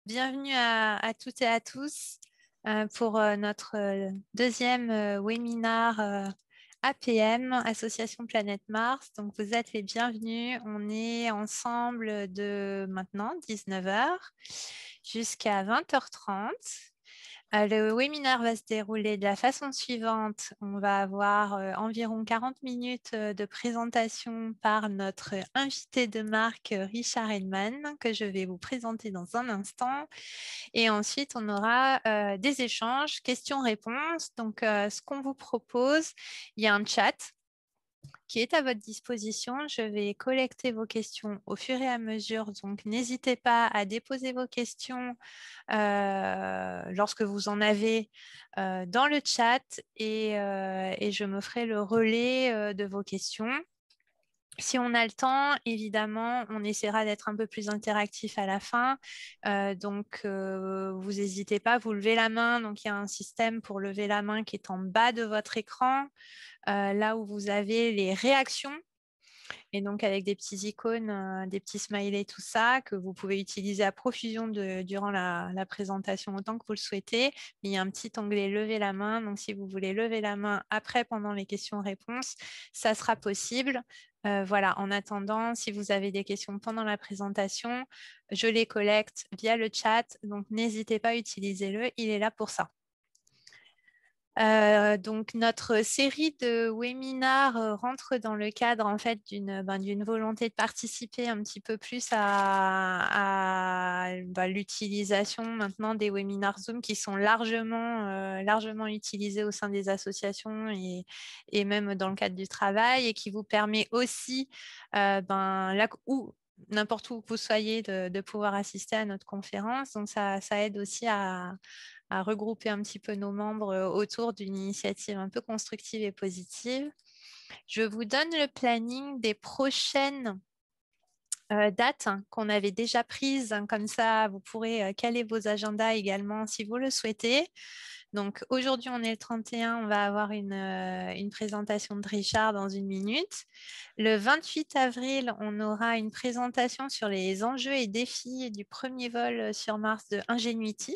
Bienvenue à toutes et à tous pour notre deuxième webinaire APM, Association Planète Mars. Donc, vous êtes les bienvenus. On est ensemble de maintenant 19 heures jusqu'à 20h30. Le webinaire va se dérouler de la façon suivante. On va avoir environ 40 minutes de présentation par notre invité de marque, Richard Hellman, que je vais vous présenter dans un instant. Et ensuite, on aura des échanges, questions-réponses. Donc, ce qu'on vous propose, il y a un chat qui est à votre disposition. Je vais collecter vos questions au fur et à mesure. Donc, n'hésitez pas à déposer vos questions lorsque vous en avez dans le chat et je me ferai le relais de vos questions. Si on a le temps, évidemment, on essaiera d'être un peu plus interactif à la fin. Vous n'hésitez pas, vous levez la main. Donc, il y a un système pour lever la main qui est en bas de votre écran, là où vous avez les réactions. Et donc, avec des petits icônes, des petits smileys, tout ça, que vous pouvez utiliser à profusion durant la présentation autant que vous le souhaitez. Mais il y a un petit onglet lever la main. Donc, si vous voulez lever la main après, pendant les questions-réponses, ça sera possible. Voilà, en attendant, si vous avez des questions pendant la présentation, je les collecte via le chat. Donc, n'hésitez pas à utiliser le, il est là pour ça. Donc, notre série de webinars rentre dans le cadre en fait d'une volonté de participer un petit peu plus à l'utilisation maintenant des webinars Zoom qui sont largement utilisés au sein des associations et même dans le cadre du travail et qui vous permet aussi n'importe où que vous soyez de pouvoir assister à notre conférence. Donc, ça aide aussi à regrouper un petit peu nos membres autour d'une initiative un peu constructive et positive. Je vous donne le planning des prochaines dates qu'on avait déjà prises. Comme ça, vous pourrez caler vos agendas également si vous le souhaitez. Donc aujourd'hui, on est le 31, on va avoir une présentation de Richard dans une minute. Le 28 avril, on aura une présentation sur les enjeux et défis du premier vol sur Mars de Ingenuity.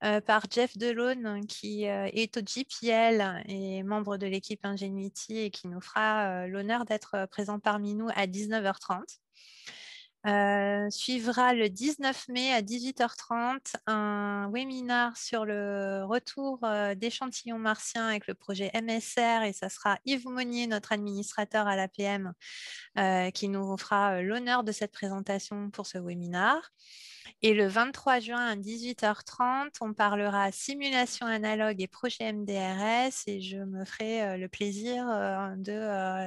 Par Jeff Delone, qui est au JPL et membre de l'équipe Ingenuity et qui nous fera l'honneur d'être présent parmi nous à 19h30. Suivra le 19 mai à 18h30 un webinar sur le retour d'échantillons martiens avec le projet MSR et ça sera Yves Monnier, notre administrateur à l'APM, qui nous fera l'honneur de cette présentation pour ce webinar. Et le 23 juin à 18h30, on parlera simulation analogue et projet MDRS et je me ferai le plaisir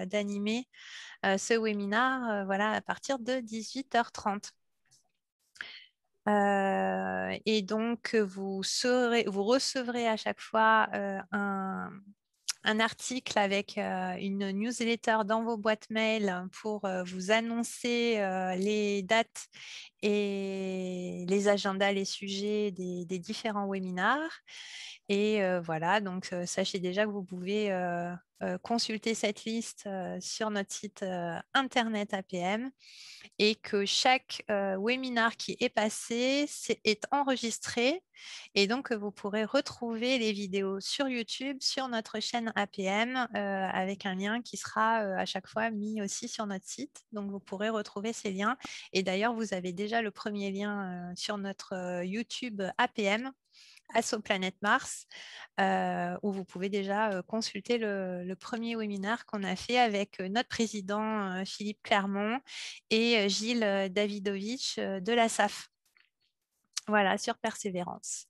d'animer ce webinaire voilà, à partir de 18h30. Et donc, vous recevrez à chaque fois un article avec une newsletter dans vos boîtes mail pour vous annoncer les dates et les agendas, les sujets des différents webinars. Et voilà, donc sachez déjà que vous pouvez consulter cette liste sur notre site internet APM et que chaque webinar qui est passé est enregistré et donc vous pourrez retrouver les vidéos sur YouTube, sur notre chaîne APM avec un lien qui sera à chaque fois mis aussi sur notre site. Donc vous pourrez retrouver ces liens et d'ailleurs vous avez déjà le premier lien sur notre YouTube APM. Asso Planète Mars, où vous pouvez déjà consulter le premier webinaire qu'on a fait avec notre président Philippe Clermont et Gilles Davidovitch de la SAF. Voilà, sur Persévérance.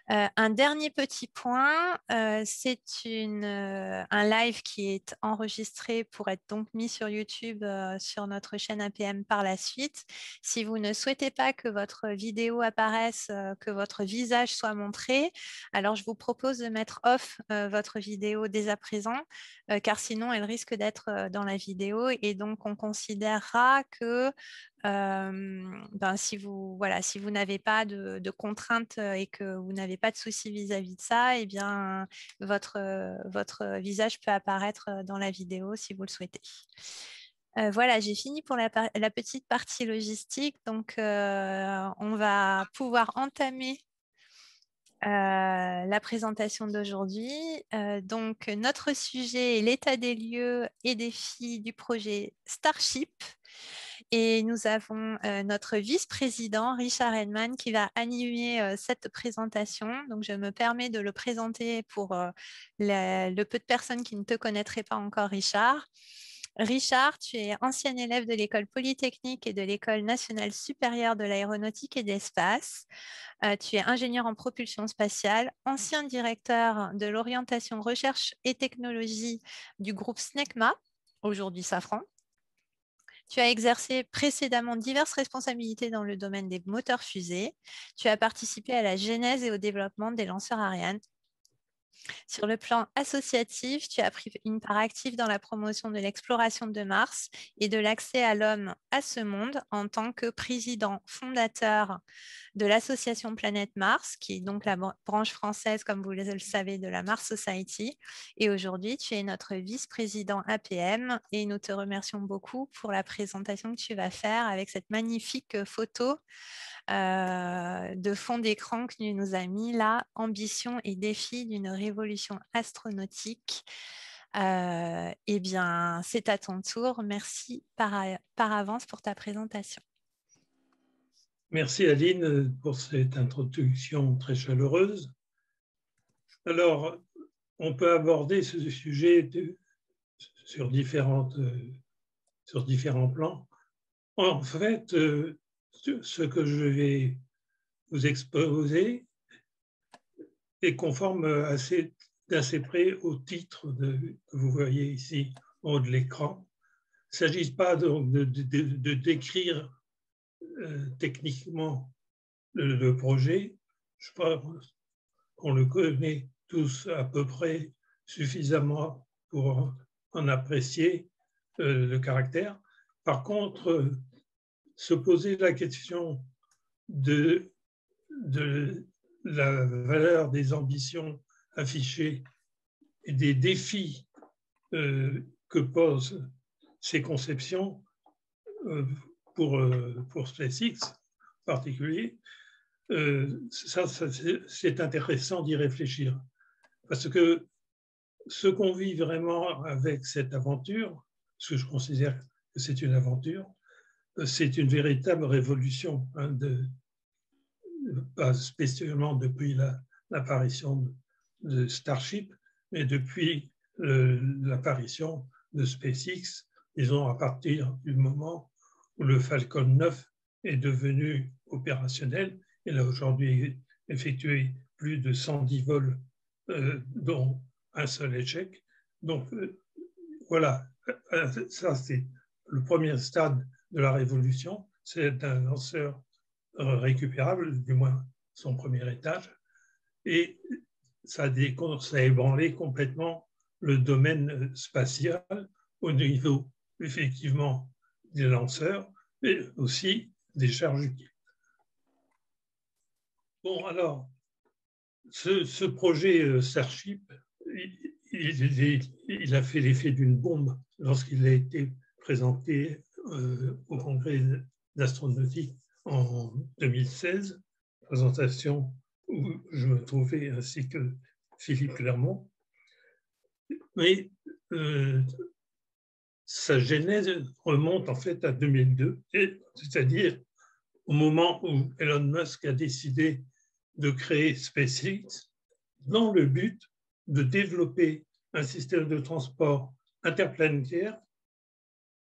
Un dernier petit point, c'est un live qui est enregistré pour être donc mis sur YouTube sur notre chaîne APM par la suite. Si vous ne souhaitez pas que votre vidéo apparaisse, que votre visage soit montré, alors je vous propose de mettre off votre vidéo dès à présent, car sinon elle risque d'être dans la vidéo et donc on considérera que si vous n'avez pas de contraintes et que vous n'avez pas de soucis vis-à-vis de ça, eh bien, votre visage peut apparaître dans la vidéo si vous le souhaitez. Voilà, j'ai fini pour la petite partie logistique. Donc, on va pouvoir entamer la présentation d'aujourd'hui. Donc, notre sujet est l'état des lieux et défis du projet Starship. Et nous avons notre vice-président, Richard Hedman, qui va animer cette présentation. Donc, je me permets de le présenter pour le peu de personnes qui ne te connaîtraient pas encore, Richard. Richard, tu es ancien élève de l'École polytechnique et de l'École nationale supérieure de l'aéronautique et de l'espace. Tu es ingénieur en propulsion spatiale, ancien directeur de l'orientation recherche et technologie du groupe SNECMA, aujourd'hui Safran. Tu as exercé précédemment diverses responsabilités dans le domaine des moteurs fusées. Tu as participé à la genèse et au développement des lanceurs Ariane. Sur le plan associatif, tu as pris une part active dans la promotion de l'exploration de Mars et de l'accès à l'homme à ce monde en tant que président fondateur de l'association Planète Mars, qui est donc la branche française, comme vous le savez, de la Mars Society. Et aujourd'hui, tu es notre vice-président APM et nous te remercions beaucoup pour la présentation que tu vas faire avec cette magnifique photo de fond d'écran que tu nous as mis là, ambition et défi d'une révolution astronautique. Eh bien, c'est à ton tour. Merci par avance pour ta présentation. Merci Aline pour cette introduction très chaleureuse. Alors, on peut aborder ce sujet sur différents plans. En fait, ce que je vais vous exposer est conforme d'assez près au titre que vous voyez ici en haut de l'écran. Il ne s'agit pas donc de décrire techniquement le projet. Je pense qu'on le connaît tous à peu près suffisamment pour en apprécier le caractère. Par contre, se poser la question de la valeur des ambitions affichées et des défis que posent ces conceptions pour SpaceX en particulier, c'est intéressant d'y réfléchir. Parce que ce qu'on vit vraiment avec cette aventure, ce que je considère que c'est une aventure, c'est une véritable révolution, hein, pas spécialement depuis l'apparition de Starship, mais depuis l'apparition de SpaceX, disons à partir du moment où le Falcon 9 est devenu opérationnel. Il a aujourd'hui effectué plus de 110 vols, dont un seul échec. Donc voilà, ça c'est le premier stade de la révolution. C'est un lanceur récupérable, du moins son premier étage, et ça a ébranlé complètement le domaine spatial au niveau effectivement des lanceurs, mais aussi des charges utiles. Bon, alors, ce projet Starship, il a fait l'effet d'une bombe lorsqu'il a été présenté au Congrès d'astronautique en 2016, présentation où je me trouvais ainsi que Philippe Clermont. Mais sa genèse remonte en fait à 2002, c'est-à-dire au moment où Elon Musk a décidé de créer SpaceX dans le but de développer un système de transport interplanétaire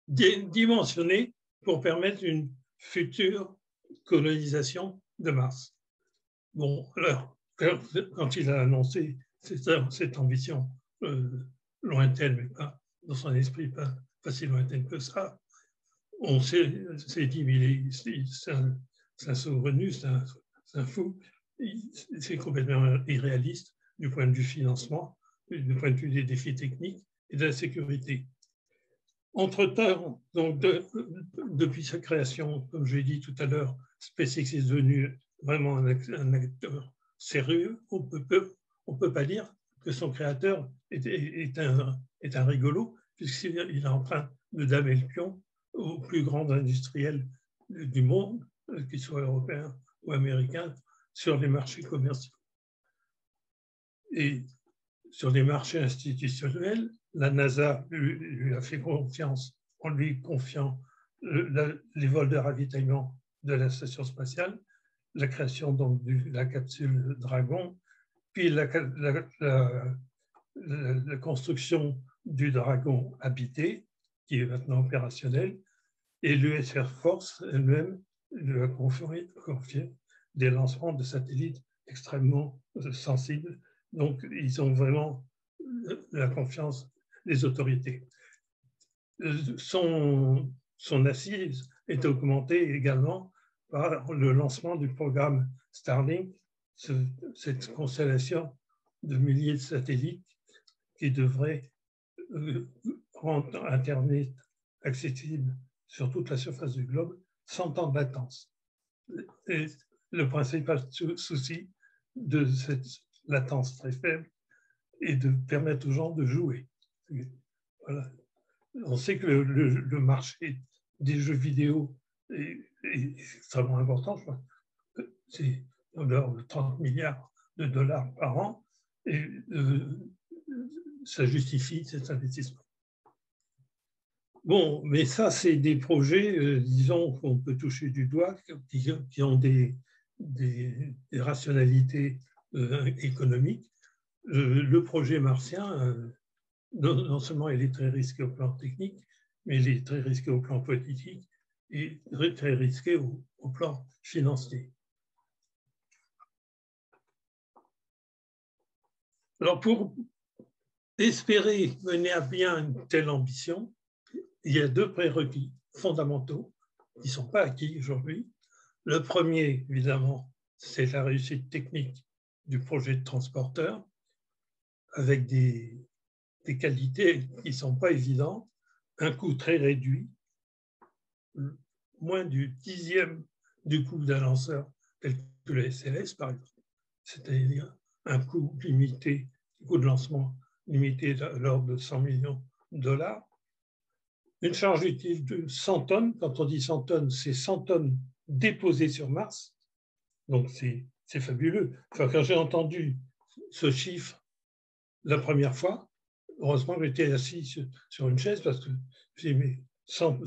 dimensionné pour permettre une future colonisation de Mars. Bon, alors, quand il a annoncé cette ambition lointaine, mais pas dans son esprit, pas si lointaine que ça, on s'est dit, mais c'est un sauvrenu, c'est un fou, c'est complètement irréaliste du point de vue financement, du point de vue des défis techniques et de la sécurité. Entre-temps, donc depuis sa création, comme je l'ai dit tout à l'heure, SpaceX est devenu vraiment un acteur sérieux. On peut pas dire que son créateur est un rigolo, puisqu'il est en train de damer le pion aux plus grands industriels du monde, qu'ils soient européens ou américains, sur les marchés commerciaux. Et sur les marchés institutionnels, la NASA lui a fait confiance en lui confiant les vols de ravitaillement de la station spatiale, la création donc de la capsule Dragon, puis la construction du Dragon habité, qui est maintenant opérationnel, et l'US Air Force elle-même lui a confié des lancements de satellites extrêmement sensibles. Donc, ils ont vraiment la confiance des autorités. Son assise est augmentée également par le lancement du programme Starlink, cette constellation de milliers de satellites qui devrait rendre Internet accessible sur toute la surface du globe sans temps de latence. Et le principal souci de cette latence très faible est de permettre aux gens de jouer. Voilà. On sait que le marché des jeux vidéo est extrêmement important. C'est de l'ordre de 30 milliards de dollars par an et ça justifie cet investissement. Bon, mais ça, c'est des projets, disons, qu'on peut toucher du doigt, qui ont des rationalités économiques. Le projet martien, non seulement il est très risqué au plan technique, mais il est très risqué au plan politique et très risqué au plan financier. Alors, pour espérer mener à bien une telle ambition, il y a deux prérequis fondamentaux qui ne sont pas acquis aujourd'hui. Le premier, évidemment, c'est la réussite technique du projet de transporteur, avec des qualités qui ne sont pas évidentes, un coût très réduit, moins du 10e du coût d'un lanceur tel que le SLS, par exemple, c'est-à-dire un coût limité, coût de lancement limité à l'ordre de 100 millions de dollars. Une charge utile de 100 tonnes, quand on dit 100 tonnes, c'est 100 tonnes déposées sur Mars, donc c'est fabuleux. Enfin, quand j'ai entendu ce chiffre la première fois, heureusement que j'étais assis sur une chaise parce que j'ai mis 100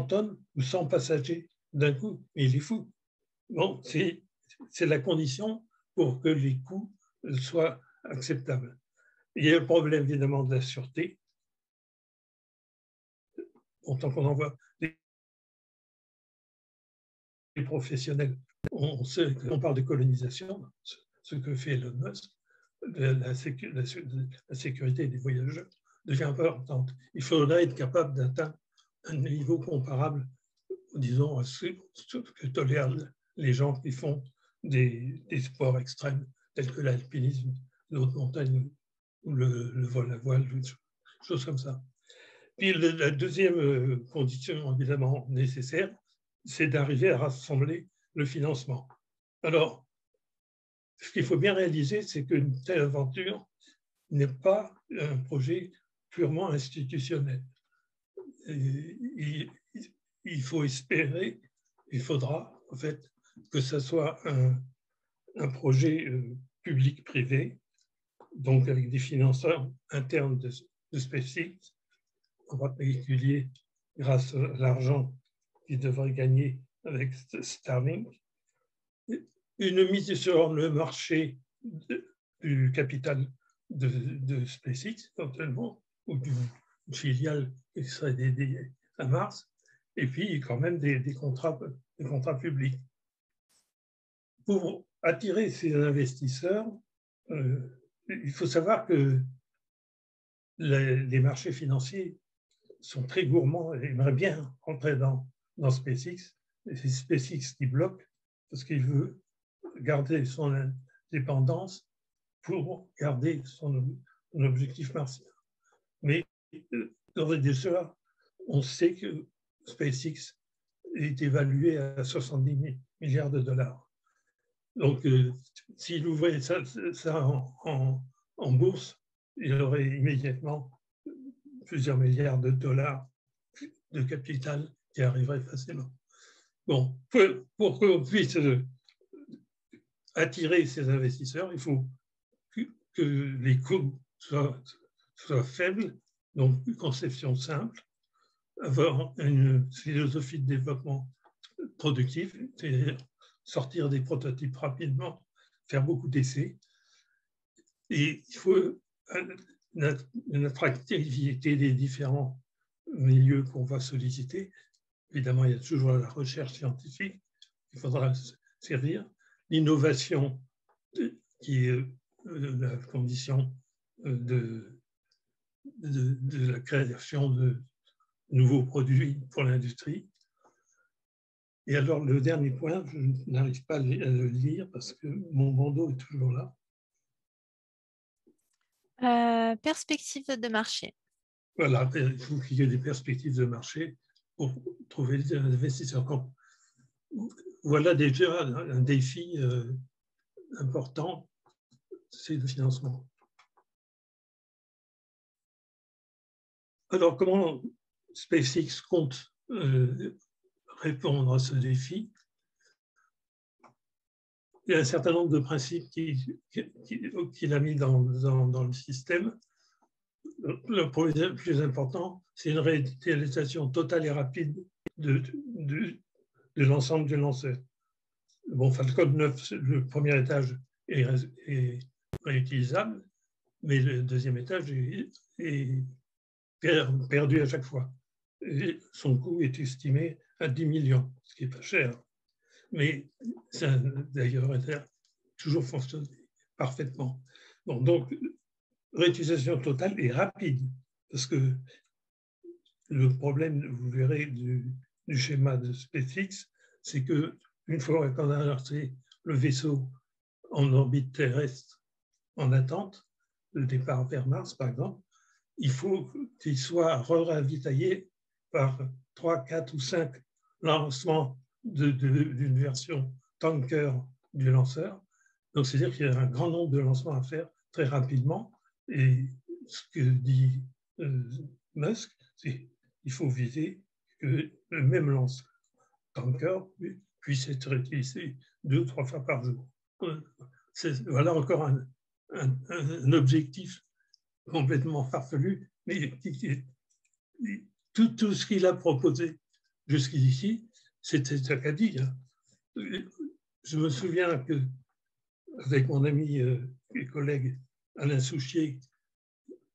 tonnes ou 100 passagers d'un coup, mais il est fou. Bon, c'est la condition pour que les coûts soient acceptables. Il y a le problème évidemment de la sûreté. Tant qu'on envoie des professionnels, on parle de colonisation, ce que fait Elon Musk, la sécurité des voyageurs devient importante. Il faudrait être capable d'atteindre un niveau comparable, disons, à ce que tolèrent les gens qui font des sports extrêmes tels que l'alpinisme, la haute montagne ou le vol à voile, choses comme ça. Puis la deuxième condition évidemment nécessaire, c'est d'arriver à rassembler le financement. Alors, ce qu'il faut bien réaliser, c'est qu'une telle aventure n'est pas un projet purement institutionnel. Il faut espérer, il faudra en fait que ce soit un projet public-privé, donc avec des financeurs internes de SpaceX, en particulier grâce à l'argent qu'ils devraient gagner avec Starlink, une mise sur le marché du capital de SpaceX, éventuellement, ou d'une filiale qui serait dédiée à Mars, et puis quand même des contrats publics. Pour attirer ces investisseurs, il faut savoir que les marchés financiers sont très gourmands et aimeraient bien rentrer dans SpaceX. Et c'est SpaceX qui bloque parce qu'il veut garder son indépendance pour garder son objectif martien. Mais d'ores et déjà, on sait que SpaceX est évalué à 70 milliards de dollars. Donc, s'il ouvrait ça en bourse, il aurait immédiatement plusieurs milliards de dollars de capital qui arriverait facilement. Bon, pour qu'on puisse attirer ces investisseurs, il faut que les coûts soient faibles, donc une conception simple, avoir une philosophie de développement productif, c'est-à-dire sortir des prototypes rapidement, faire beaucoup d'essais. Et il faut une attractivité des différents milieux qu'on va solliciter. Évidemment, il y a toujours la recherche scientifique qu'il faudra servir, l'innovation qui est la condition de la création de nouveaux produits pour l'industrie. Et alors, le dernier point, je n'arrive pas à le lire parce que mon bandeau est toujours là. Perspective de marché. Voilà, il faut qu'il y ait des perspectives de marché pour trouver des investisseurs. Voilà déjà un défi important, c'est le financement. Alors, comment SpaceX compte répondre à ce défi? Il y a un certain nombre de principes qu'il a mis dans le système. Le premier plus important, c'est une réalisation totale et rapide de l'ensemble du lanceur. Bon, Falcon 9, le premier étage est réutilisable, mais le deuxième étage est perdu à chaque fois. Et son coût est estimé à 10 millions, ce qui n'est pas cher. Mais ça, d'ailleurs, toujours fonctionné parfaitement. Bon, donc, réutilisation totale et rapide, parce que le problème, vous verrez, du schéma de SpaceX, c'est qu'une fois qu'on a lancé le vaisseau en orbite terrestre en attente, le départ vers Mars, par exemple, il faut qu'il soit ravitaillé par 3, 4 ou 5 lancements d'une version tanker du lanceur. Donc, c'est-à-dire qu'il y a un grand nombre de lancements à faire très rapidement. Et ce que dit Musk, c'est qu'il faut viser que le même lanceur tanker puisse être utilisé 2 ou 3 fois par jour. Voilà encore un objectif complètement farfelu, mais tout ce qu'il a proposé jusqu'ici, c'était ce qu'a dit. Je me souviens que, avec mon ami et collègue Alain Souchier,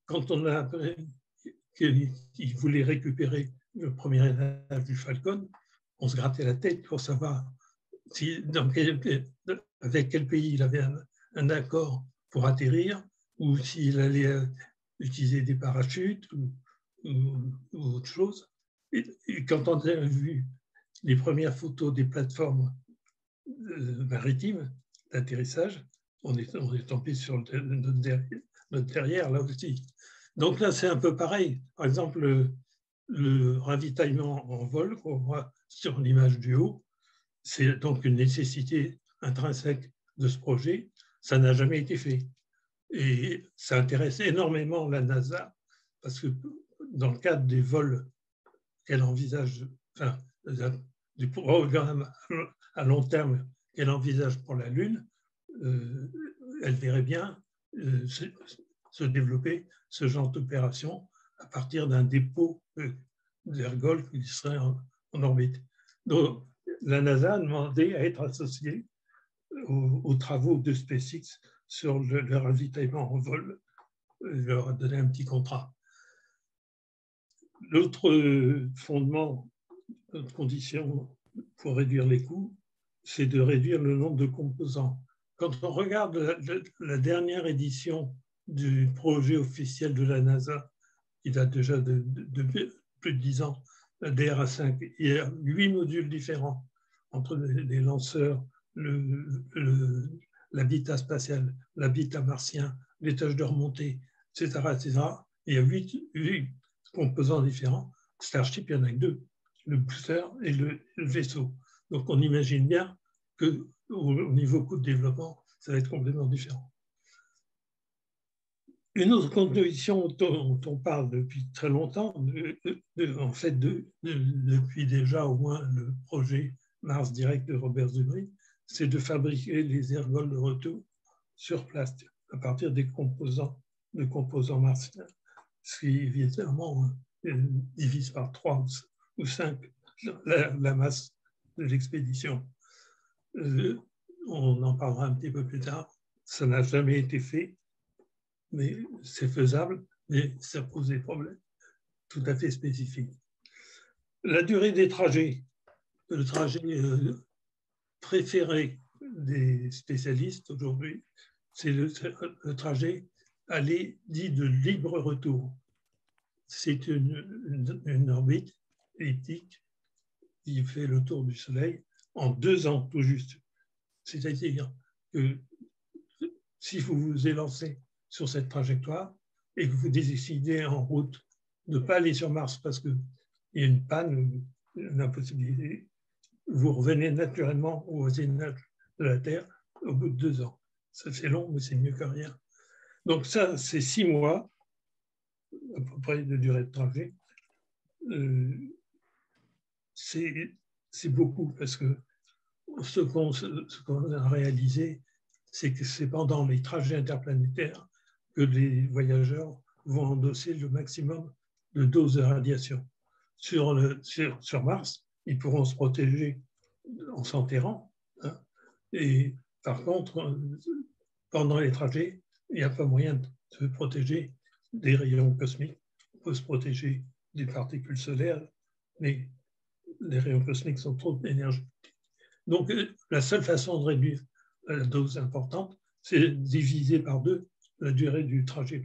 quand on a appris qu'il voulait récupérer le premier étage du Falcon, on se grattait la tête pour savoir avec quel pays il avait un accord pour atterrir, ou s'il allait utiliser des parachutes ou autre chose. Et quand on a vu les premières photos des plateformes maritimes d'atterrissage, on est tombé sur notre derrière là aussi. Donc là, c'est un peu pareil. Par exemple, le ravitaillement en vol qu'on voit sur l'image du haut, c'est donc une nécessité intrinsèque de ce projet. Ça n'a jamais été fait. Et ça intéresse énormément la NASA parce que dans le cadre des vols qu'elle envisage, enfin, du programme à long terme qu'elle envisage pour la Lune, elle verrait bien se développer ce genre d'opération à partir d'un dépôt d'ergol qui serait en orbite. Donc, la NASA a demandé à être associée aux travaux de SpaceX sur le ravitaillement en vol. Il leur a donné un petit contrat. L'autre fondement, condition pour réduire les coûts, c'est de réduire le nombre de composants. Quand on regarde la dernière édition du projet officiel de la NASA, qui date déjà de plus de 10 ans, la DRA5, il y a 8 modules différents entre les lanceurs, l'habitat spatial, l'habitat martien, les tâches de remontée, etc., etc. Il y a 8 composants différents. Starship, il y en a que 2, le booster et le vaisseau. Donc on imagine bien qu'au niveau coût de développement, ça va être complètement différent. Une autre condition dont on parle depuis très longtemps, en fait depuis déjà au moins le projet Mars Direct de Robert Zubrin, c'est de fabriquer les ergols de retour sur place à partir de composants martiens, ce qui évidemment divise par 3 ou 5 la masse de l'expédition. On en parlera un petit peu plus tard. Ça n'a jamais été fait, mais c'est faisable, mais ça pose des problèmes tout à fait spécifiques. La durée des trajets, le trajet préféré des spécialistes aujourd'hui, c'est le trajet aller dit de libre retour. C'est une orbite elliptique qui fait le tour du Soleil en 2 ans tout juste. C'est-à-dire que si vous vous élancez sur cette trajectoire et que vous décidez en route de ne pas aller sur Mars parce qu'il y a une panne, une impossibilité, vous revenez naturellement au voisinage de la Terre au bout de 2 ans. Ça c'est long, mais c'est mieux que rien. Donc ça, c'est 6 mois à peu près de durée de trajet. C'est beaucoup parce que ce qu'on a réalisé, c'est que c'est pendant les trajets interplanétaires que les voyageurs vont endosser le maximum de doses de radiation. Sur Mars, ils pourront se protéger en s'enterrant. Hein, et par contre, pendant les trajets, il n'y a pas moyen de se protéger des rayons cosmiques. On peut se protéger des particules solaires, mais les rayons cosmiques sont trop énergétiques. Donc, la seule façon de réduire la dose importante, c'est de diviser par 2 la durée du trajet.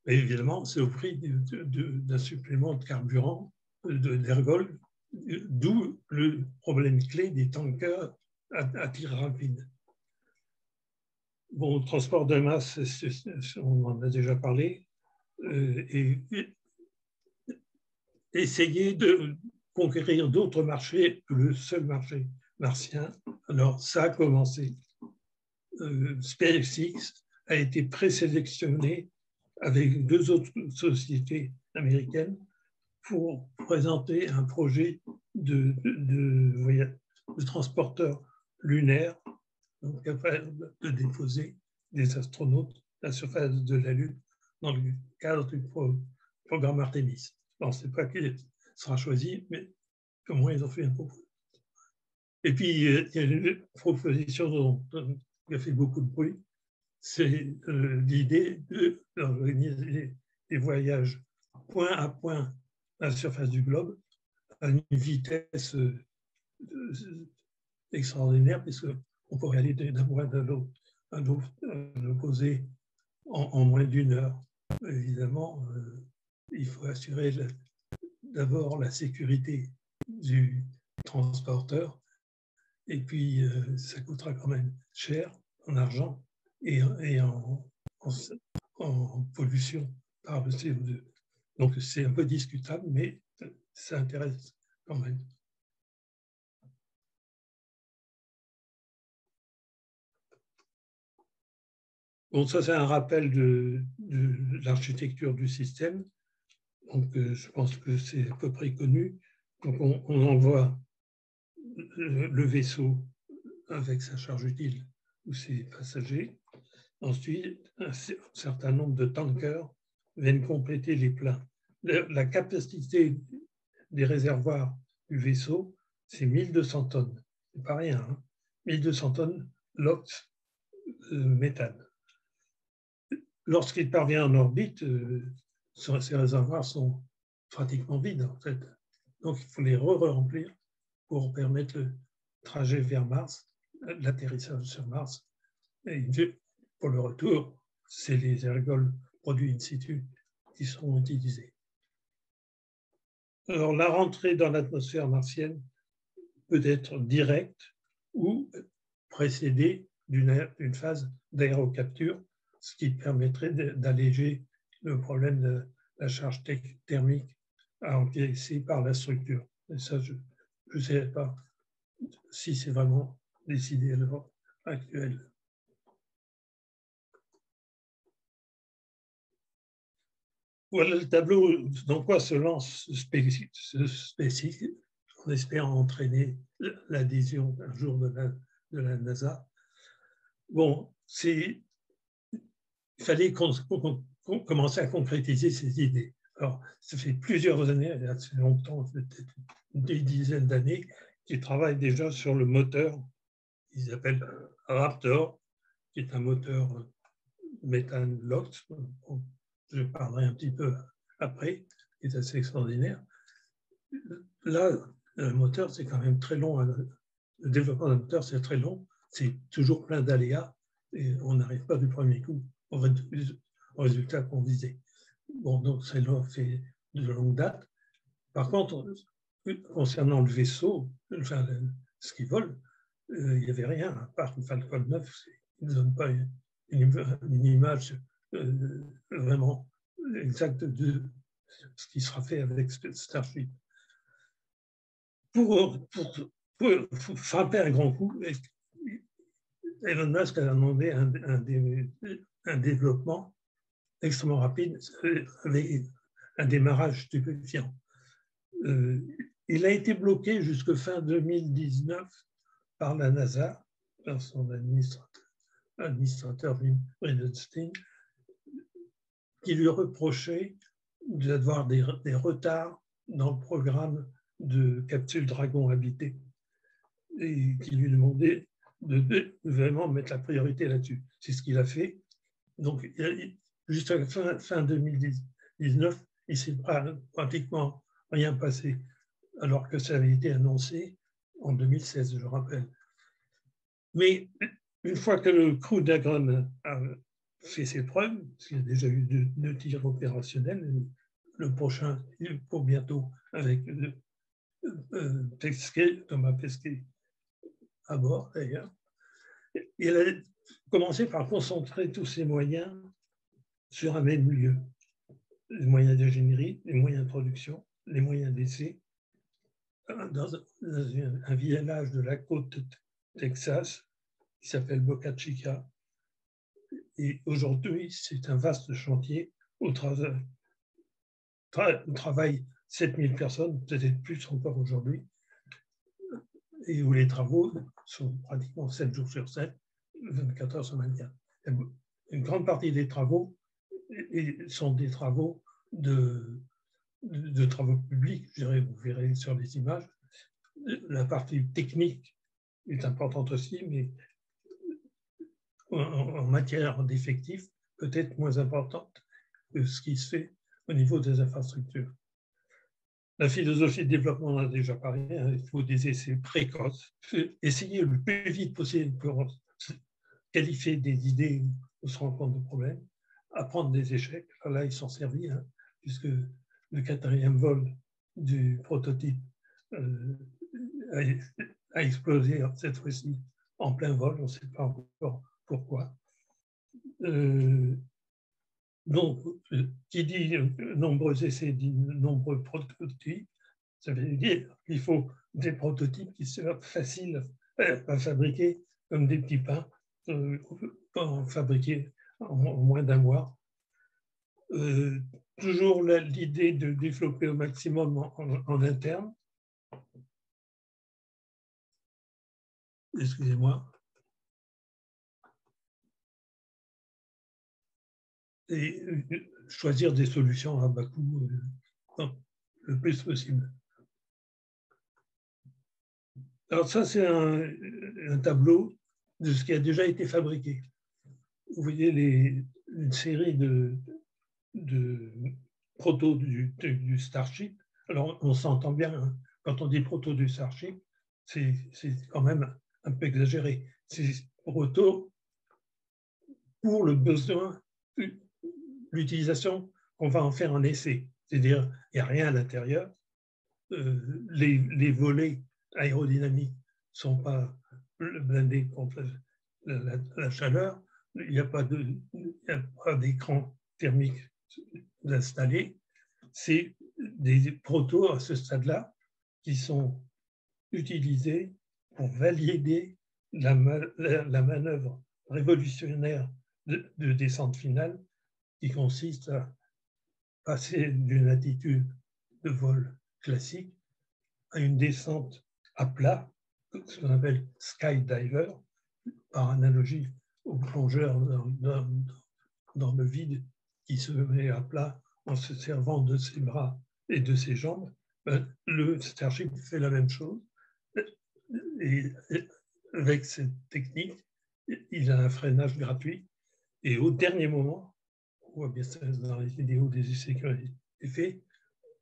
Et évidemment, c'est au prix d'un supplément de carburant, d'ergol, d'où le problème clé des tankers à tir rapide. Bon, le transport de masse, on en a déjà parlé, et essayer de conquérir d'autres marchés que le seul marché martien. Alors, ça a commencé. SpaceX a été présélectionné avec 2 autres sociétés américaines pour présenter un projet de transporteur lunaire, donc capable de déposer des astronautes à la surface de la Lune dans le cadre du programme Artemis. On ne sait pas qui sera choisi, mais au moins ils ont fait un proposition. Et puis, il y a une proposition qui a fait beaucoup de bruit, c'est l'idée d'organiser des voyages point à point à la surface du globe à une vitesse extraordinaire, puisqu'on pourrait aller d'un point à l'opposé en moins d'1 heure. Évidemment, il faut assurer d'abord la sécurité du transporteur, et puis ça coûtera quand même cher en argent et en pollution par le CO2. Donc c'est un peu discutable, mais ça intéresse quand même. Bon, ça c'est un rappel de l'architecture du système. Donc je pense que c'est à peu près connu. Donc on envoie le vaisseau avec sa charge utile ou ses passagers. Ensuite, un certain nombre de tankers viennent compléter les pleins. La capacité des réservoirs du vaisseau, c'est 1200 tonnes. C'est pas rien, hein. 1200 tonnes LOX méthane. Lorsqu'il parvient en orbite, ces réservoirs sont pratiquement vides, en fait. Donc, il faut les remplir pour permettre le trajet vers Mars, l'atterrissage sur Mars. Et pour le retour, c'est les ergols produits in situ qui seront utilisés. Alors, la rentrée dans l'atmosphère martienne peut être directe ou précédée d'une phase d'aérocapture, ce qui permettrait d'alléger le problème de la charge thermique à encaisser par la structure. Et ça, je ne sais pas si c'est vraiment décidé à l'heure actuelle. Voilà le tableau dans quoi se lance SpaceX en espérant entraîner l'adhésion un jour de la NASA. Bon, il fallait commencer à concrétiser ces idées. Alors, ça fait plusieurs années, assez longtemps, peut-être des dizaines d'années, qu'ils travaillent déjà sur le moteur qu'ils appellent Raptor, qui est un moteur méthane LOX. Je parlerai un petit peu après, qui est assez extraordinaire. Là, le moteur, c'est quand même très long. Le développement d'un moteur, c'est très long. C'est toujours plein d'aléas et on n'arrive pas du premier coup au résultat qu'on visait. Bon, donc ça fait de longue date. Par contre, concernant le vaisseau, enfin, ce qui vole, il n'y avait rien, à part le Falcon 9, il ne donne pas une image vraiment exacte de ce qui sera fait avec Starship. Pour frapper un grand coup, Elon Musk a demandé un développement extrêmement rapide avec un démarrage stupéfiant. Il a été bloqué jusqu'à fin 2019 par la NASA, par son administrateur Bridenstine, qui lui reprochait d'avoir des retards dans le programme de capsule Dragon habité et qui lui demandait de vraiment mettre la priorité là-dessus. C'est ce qu'il a fait. Donc, jusqu'à fin 2019, il ne s'est pratiquement rien passé, alors que ça avait été annoncé en 2016, je rappelle. Mais une fois que le Crew Dragon a fait ses preuves, parce qu'il y a déjà eu deux tirs opérationnels, le prochain pour bientôt avec Pesquet, Thomas Pesquet à bord d'ailleurs. Il a commencé par concentrer tous ses moyens sur un même lieu. Les moyens d'ingénierie, les moyens de production, les moyens d'essai, dans un village de la côte Texas qui s'appelle Boca Chica. Et aujourd'hui, c'est un vaste chantier où travaillent 7000 personnes, peut-être plus encore aujourd'hui, et où les travaux sont pratiquement 7 jours sur 7, 24 heures sur 24. Une grande partie des travaux sont des travaux de travaux publics, je dirais, vous verrez sur les images. La partie technique est importante aussi, mais en matière d'effectifs, peut-être moins importante que ce qui se fait au niveau des infrastructures. La philosophie de développement, on en a déjà parlé, hein, il faut des essais précoces, essayer le plus vite possible pour qualifier des idées ou se rendre compte de problèmes, apprendre des échecs. Là, ils sont servis, hein, puisque le 4e vol du prototype a explosé cette fois-ci en plein vol, on ne sait pas encore pourquoi. Donc, qui dit nombreux essais dit nombreux prototypes. Ça veut dire qu'il faut des prototypes qui soient faciles à fabriquer, comme des petits pains, fabriqués en moins d'un mois. Toujours l'idée de développer au maximum en interne. Excusez-moi. Et choisir des solutions à bas coût le plus possible. Alors ça, c'est un tableau de ce qui a déjà été fabriqué. Vous voyez une série de protos du Starship. Alors, on s'entend bien, hein, quand on dit proto du Starship, c'est quand même un peu exagéré. C'est proto pour le besoin, l'utilisation qu'on va en faire en essai. C'est-à-dire, il n'y a rien à l'intérieur. Les volets aérodynamiques ne sont pas blindés contre la chaleur. Il n'y a pas d'écran thermique installé. C'est des protos à ce stade-là qui sont utilisés pour valider la manœuvre révolutionnaire de descente finale qui consiste passer d'une attitude de vol classique à une descente à plat, ce qu'on appelle skydiver, par analogie au plongeur dans le vide qui se met à plat en se servant de ses bras et de ses jambes. Le Starship fait la même chose. Et avec cette technique, il a un freinage gratuit. Et au dernier moment, on voit bien ça dans les vidéos des essais qui ont été faits,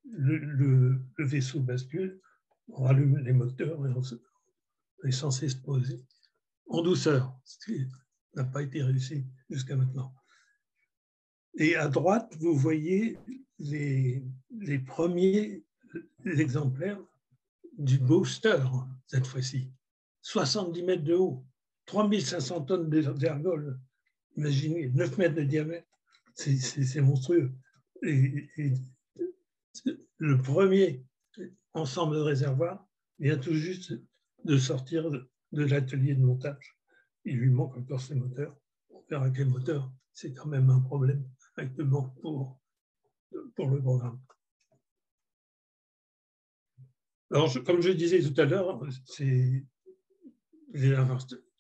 le vaisseau bascule, on rallume les moteurs et on est censé se poser en douceur, ce qui n'a pas été réussi jusqu'à maintenant. Et à droite, vous voyez les premiers exemplaires du booster, cette fois-ci. 70 mètres de haut, 3500 tonnes d'ergol. Imaginez, 9 mètres de diamètre, c'est monstrueux. Et le premier ensemble de réservoirs vient tout juste de sortir de l'atelier de montage. Il lui manque encore ses moteurs. On verra que les moteurs, c'est quand même un problème actuellement pour le programme. Alors, comme je disais tout à l'heure,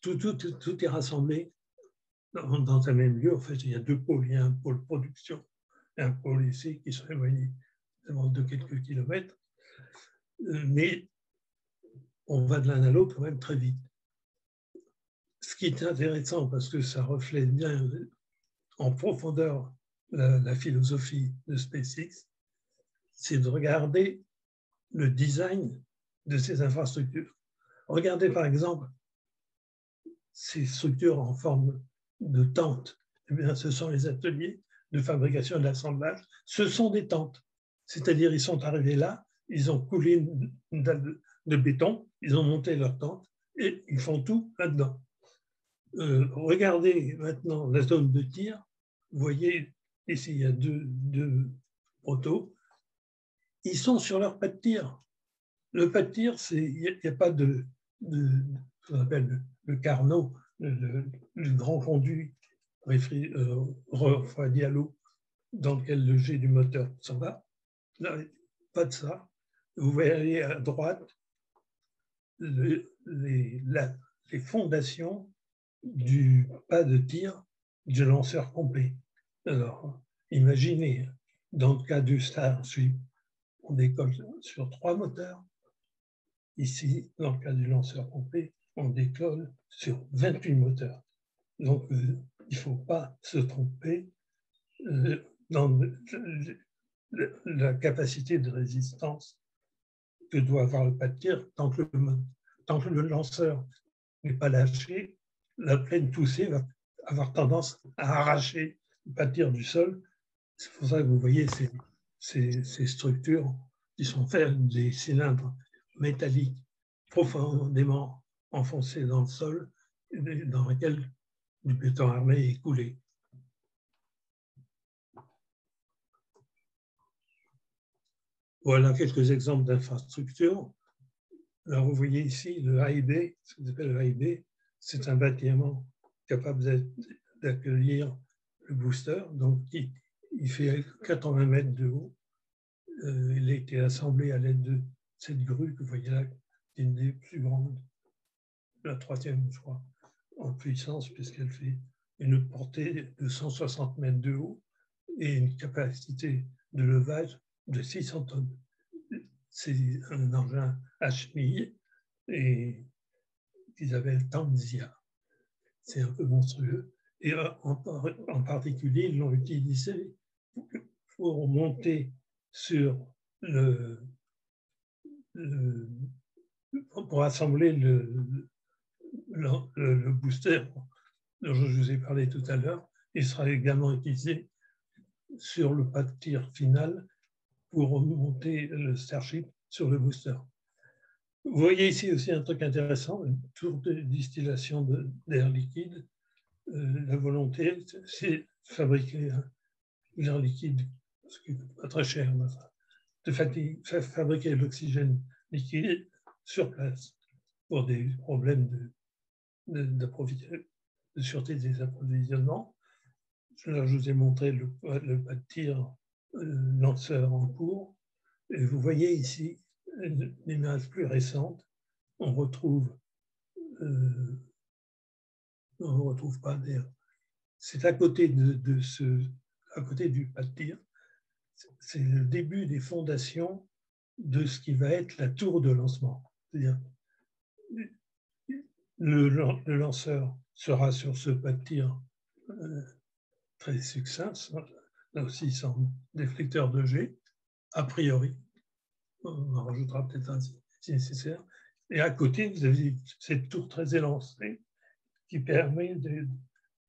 tout est rassemblé dans un même lieu. En fait, il y a deux pôles. Il y a un pôle production et un pôle essai qui sont éloignés de quelques kilomètres. Mais on va de l'un à l'autre quand même très vite. Ce qui est intéressant, parce que ça reflète bien en profondeur la philosophie de SpaceX, c'est de regarder le design de ces infrastructures. Regardez par exemple ces structures en forme de tente. Eh bien, ce sont les ateliers de fabrication et d'assemblage. Ce sont des tentes. C'est-à-dire, ils sont arrivés là, ils ont coulé une dalle de béton, ils ont monté leur tente et ils font tout là-dedans. Regardez maintenant la zone de tir. Vous voyez, ici, il y a deux protos. Ils sont sur leur pas de tir. Le pas de tir, il n'y a pas de ce qu'on appelle le carnot, le grand conduit refroidi à l'eau dans lequel le jet du moteur s'en va. Là, pas de ça. Vous voyez à droite les fondations du pas de tir du lanceur complet. Alors, imaginez, dans le cas du Starship, on décolle sur 3 moteurs. Ici, dans le cas du lanceur complet, on décolle sur 28 moteurs. Donc, il ne faut pas se tromper dans la capacité de résistance que doit avoir le pas de tir tant que le lanceur n'est pas lâché. La pleine poussée va avoir tendance à arracher le pas de tir du sol. C'est pour ça que vous voyez ces structures qui sont faites des cylindres métalliques profondément enfoncés dans le sol, dans lesquels du béton armé est coulé. Voilà quelques exemples d'infrastructures. Alors, vous voyez ici le AIB, ce qu'on appelle le AIB, c'est un bâtiment capable d'accueillir le booster. Donc, il fait 80 mètres de haut. Il a été assemblé à l'aide de cette grue que vous voyez là, qui est une des plus grandes, la 3e, je crois, en puissance, puisqu'elle fait une portée de 160 mètres de haut et une capacité de levage de 600 tonnes. C'est un engin à chenilles et qu'ils appellent Tanzia. C'est un peu monstrueux. Et en particulier, ils l'ont utilisé pour monter sur pour assembler le booster dont je vous ai parlé tout à l'heure. Il sera également utilisé sur le pas de tir final pour monter le Starship sur le booster. Vous voyez ici aussi un truc intéressant, une tour de distillation d'air liquide. La volonté, c'est de fabriquer l'air liquide, ce qui n'est pas très cher, de fabriquer l'oxygène liquide sur place pour des problèmes de sûreté des approvisionnements. Là, je vous ai montré le pas de tir lanceur en cours. Et vous voyez ici une image plus récente. On retrouve, on ne retrouve pas d'ailleurs. C'est à côté à côté du pas de tir. C'est le début des fondations de ce qui va être la tour de lancement. C'est-à-dire, le lanceur sera sur ce pas de tir très succinct, là aussi sans déflecteur de jet, a priori. On en rajoutera peut-être un si nécessaire. Et à côté, vous avez cette tour très élancée qui permet,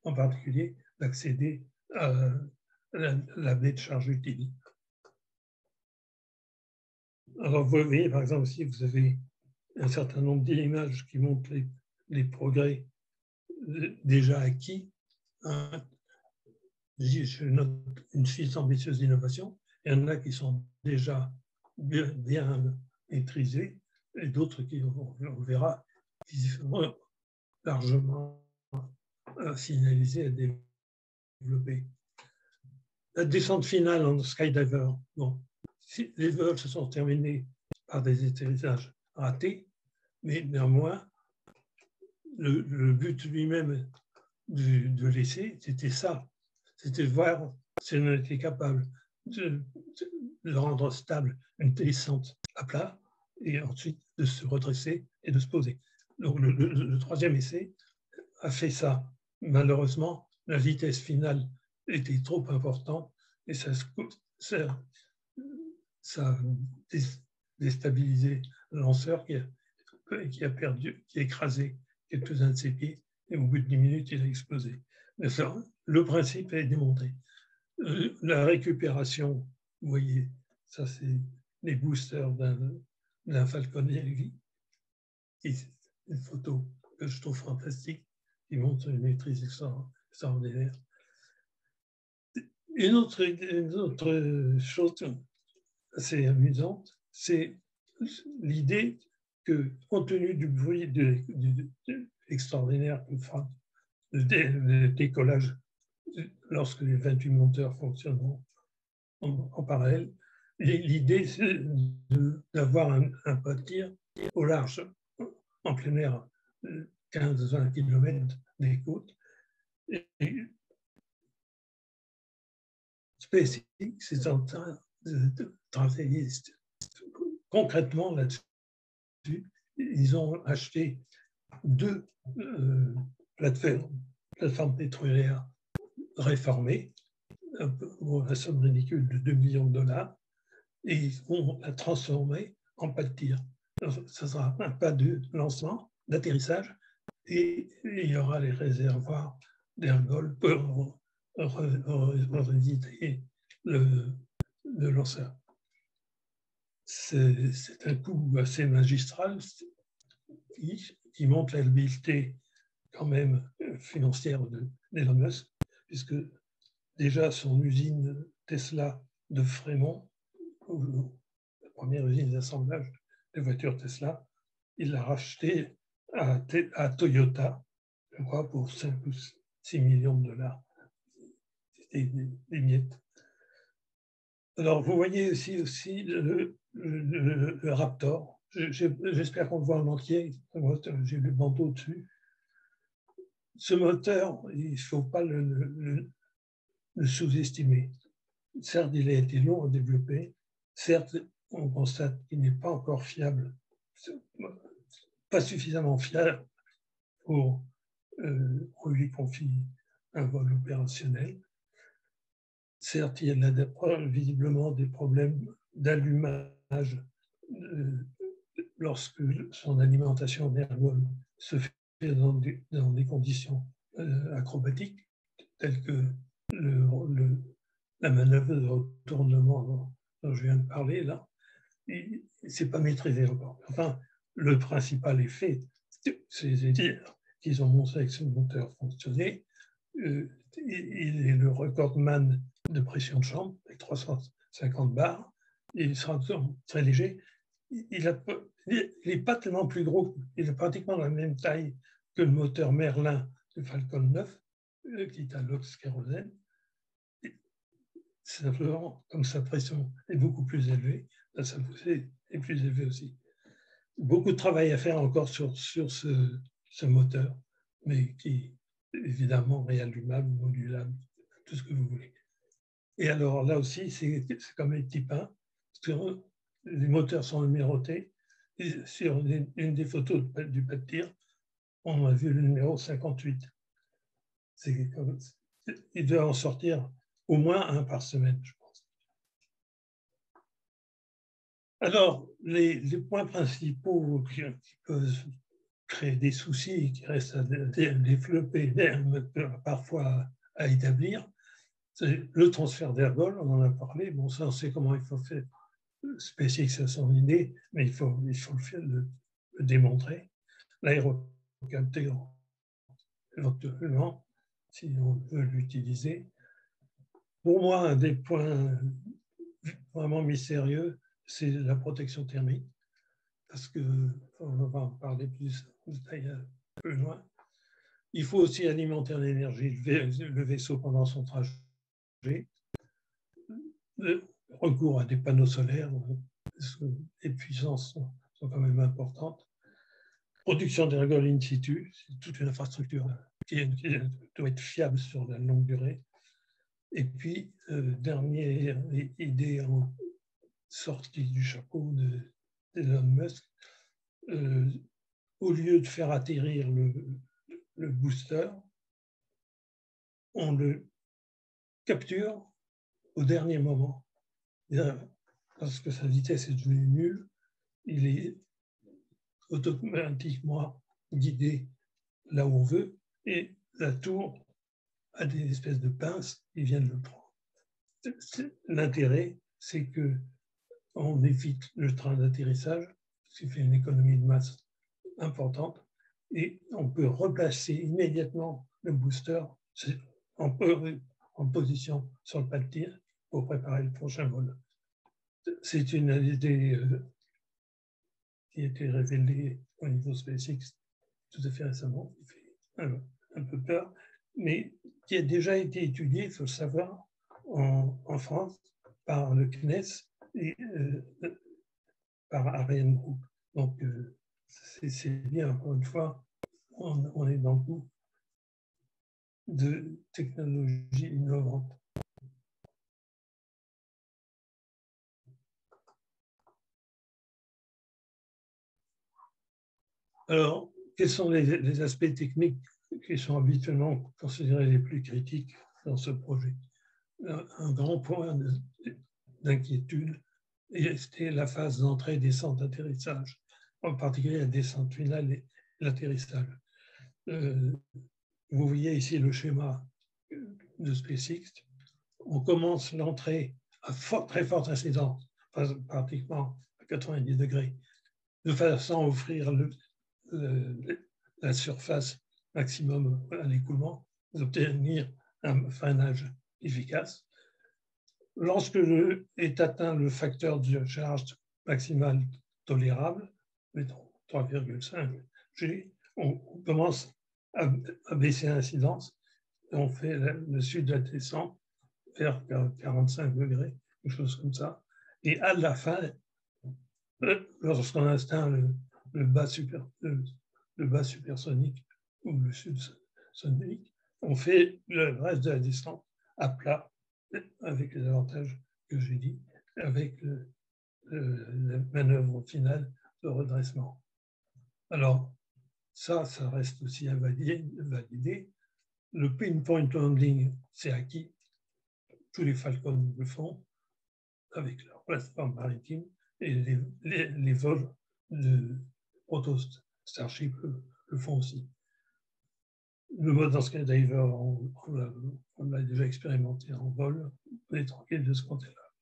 en particulier, d'accéder à la baie de charge utile. Alors, vous voyez, par exemple, ici, vous avez un certain nombre d'images qui montrent les progrès déjà acquis. Je note une file ambitieuse d'innovation. Il y en a qui sont déjà bien maîtrisés et d'autres qui, on verra, qui sont largement signalisés et développés. La descente finale en skydiver. Bon, les vols se sont terminés par des atterrissages ratés, mais néanmoins, le but lui-même de l'essai, c'était ça. C'était de voir si on était capable de rendre stable une descente à plat et ensuite de se redresser et de se poser. Donc le troisième essai a fait ça. Malheureusement, la vitesse finale était trop importante et ça a déstabilisé le lanceur qui a perdu, qui a écrasé quelques-uns de ses pieds et au bout de 10 minutes, il a explosé. Mais ça, le principe est démontré. La récupération, vous voyez, ça c'est les boosters d'un Falcon Heavy. C'est une photo que je trouve fantastique, qui montre une maîtrise extraordinaire. Une autre chose assez amusante, c'est l'idée que, compte tenu du bruit extraordinaire que fera le décollage lorsque les 28 moteurs fonctionneront en parallèle, l'idée c'est d'avoir un pas de tir au large, en plein air, 15-20 km des côtes. Et SpaceX est en train de travailler concrètement là-dessus. Ils ont acheté 2 plateformes pétrolières réformées pour la somme ridicule de 2 millions de dollars et ils vont la transformer en pas de tir. Ce sera un pas de lancement, d'atterrissage et il y aura les réservoirs d'ergol pour revisiter le lanceur. C'est un coup assez magistral qui montre l'habileté quand même financière d'Elon Musk, puisque déjà son usine Tesla de Fremont, la première usine d'assemblage des voitures Tesla, il l'a rachetée à Toyota, je crois, pour 5 ou 6 millions de dollars. C'était des miettes. Alors, vous voyez aussi le Raptor. J'espère qu'on le voit en entier. J'ai le bandeau dessus. Ce moteur, il ne faut pas le sous-estimer. Certes, il a été long à développer. Certes, on constate qu'il n'est pas encore fiable, pas suffisamment fiable pour qu'on lui confie un vol opérationnel. Certes, il y a visiblement des problèmes d'allumage lorsque son alimentation d'ergol se fait dans des conditions acrobatiques, telles que la manœuvre de retournement dont je viens de parler là. C'est pas maîtrisé encore. Enfin, le principal effet, c'est dire qu'ils ont montré que ce moteur fonctionnait. Il est le recordman de pression de chambre avec 350 bars. Il sera très léger. Il n'est pas tellement plus gros. Il est pratiquement la même taille que le moteur Merlin du Falcon 9, qui est à l'ox kérosène. simplement, comme sa pression est beaucoup plus élevée, sa poussée est plus élevée aussi. Beaucoup de travail à faire encore sur ce moteur, mais qui est évidemment réallumable, modulable, tout ce que vous voulez. Et alors là aussi, c'est comme les type 1, les moteurs sont numérotés. Et sur une des photos du pas de tir, on a vu le numéro 58. Il doit en sortir au moins un par semaine, je pense. Alors, les points principaux qui peuvent créer des soucis, qui restent à développer, parfois à établir, c'est le transfert d'ergol, on en a parlé. Bon, ça, on sait comment il faut faire. SpaceX a son idée, mais il faut le démontrer. L'aérocapteur, éventuellement, si on veut l'utiliser. Pour moi, un des points vraiment mystérieux, c'est la protection thermique, parce qu'on va en parler plus en détail un peu loin. Il faut aussi alimenter en énergie le vaisseau pendant son trajet. Le recours à des panneaux solaires, les puissances sont quand même importantes. Production d'ergols in situ, c'est toute une infrastructure qui doit être fiable sur la longue durée. Et puis, dernière idée en sortie du chapeau d'Elon Musk, au lieu de faire atterrir le booster, on le capture au dernier moment. Parce que sa vitesse est devenue nulle, il est automatiquement guidé là où on veut, et la tour a des espèces de pinces qui viennent le prendre. L'intérêt, c'est qu'on évite le train d'atterrissage, ce qui fait une économie de masse importante, et on peut replacer immédiatement le booster en position sur le pas de tir pour préparer le prochain vol. C'est une idée qui a été révélée au niveau SpaceX tout à fait récemment, qui fait un peu peur, mais qui a déjà été étudiée, il faut le savoir, en France par le CNES et par Ariane Group. Donc, c'est bien, encore une fois, on est dans le coup de technologies innovantes. Alors, quels sont les aspects techniques qui sont habituellement considérés les plus critiques dans ce projet? Un grand point d'inquiétude, c'était la phase d'entrée, descente, atterrissage, en particulier la descente finale et l'atterrissage. Vous voyez ici le schéma de SpaceX. On commence l'entrée à très forte incidence, pratiquement à 90 degrés, de façon à offrir la surface maximum à l'écoulement, d'obtenir un freinage efficace. Lorsque est atteint le facteur de charge maximal tolérable, mettons 3,5 G, on commence à baisser l'incidence et on fait le sud de la descente vers 45 degrés, quelque chose comme ça. Et à la fin, lorsqu'on atteint le bas supersonique ou le subsonique, on fait le reste de la descente à plat, avec les avantages que j'ai dit, avec la manœuvre finale de redressement. Alors, ça reste aussi à valider. Le pinpoint landing, c'est acquis. Tous les Falcons le font avec leur plateforme maritime et les vols de Proto Starship le font aussi. Le mode en Skydiver, on l'a déjà expérimenté en vol, on est tranquille de ce côté-là.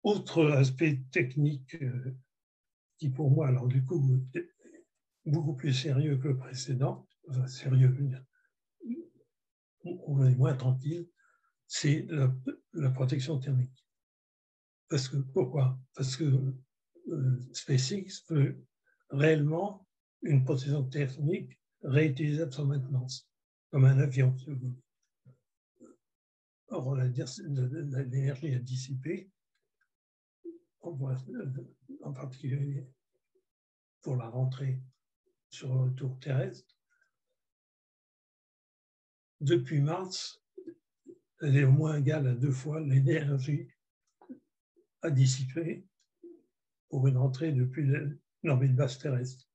Autre aspect technique qui pour moi, alors du coup, est beaucoup plus sérieux que le précédent, enfin sérieux, on est moins tranquille, c'est la protection thermique. Pourquoi? Parce que SpaceX veut réellement une protection thermique réutilisable sans maintenance, comme un avion, si vous voulez. Or, on va dire l'énergie à dissiper, en particulier pour la rentrée sur le retour terrestre, depuis mars, elle est au moins égale à 2 fois l'énergie à dissiper pour une rentrée depuis l'orbite basse terrestre.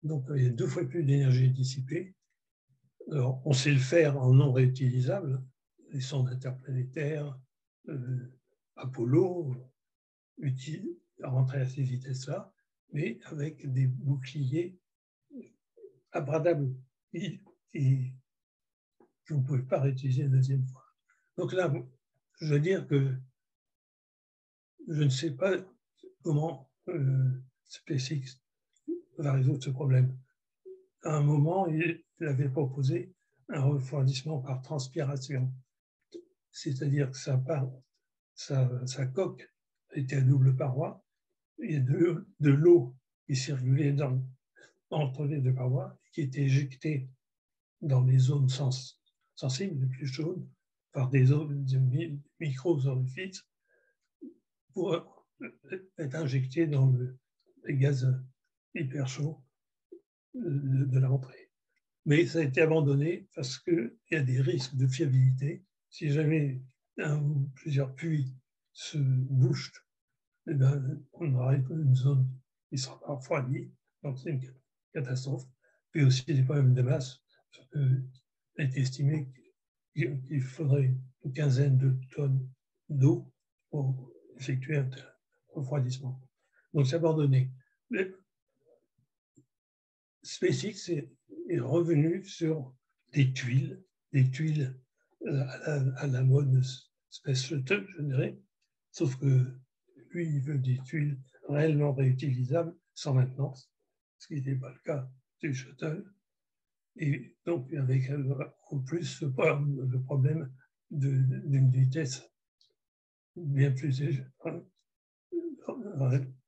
Donc, il y a 2 fois plus d'énergie dissipée. Alors, on sait le faire en non réutilisable, les sondes interplanétaires, Apollo, rentrer à ces vitesses-là, mais avec des boucliers abradables et que vous ne pouvez pas réutiliser une deuxième fois. Donc là, je veux dire que je ne sais pas comment SpaceX va résoudre ce problème. À un moment, il avait proposé un refroidissement par transpiration, c'est-à-dire que sa coque était à double paroi, et de l'eau qui circulait entre les 2 parois, qui était éjectée dans les zones sensibles, les plus chaudes, par des micro-orifices, pour être injectée dans les gaz hyper chauds de la rentrée. Mais ça a été abandonné parce qu'il y a des risques de fiabilité. Si jamais un ou plusieurs puits se bouchent, eh ben, on aura une zone qui sera pas refroidie, donc c'est une catastrophe. Puis aussi des problèmes de masse. Il a été estimé qu'il faudrait une quinzaine de tonnes d'eau pour effectuer un refroidissement. Donc c'est abandonné. SpaceX est revenu sur des tuiles à la mode Space Shuttle, je dirais, sauf que lui, il veut des tuiles réellement réutilisables sans maintenance, ce qui n'était pas le cas du Shuttle. Et donc, avec en plus le problème d'une vitesse bien plus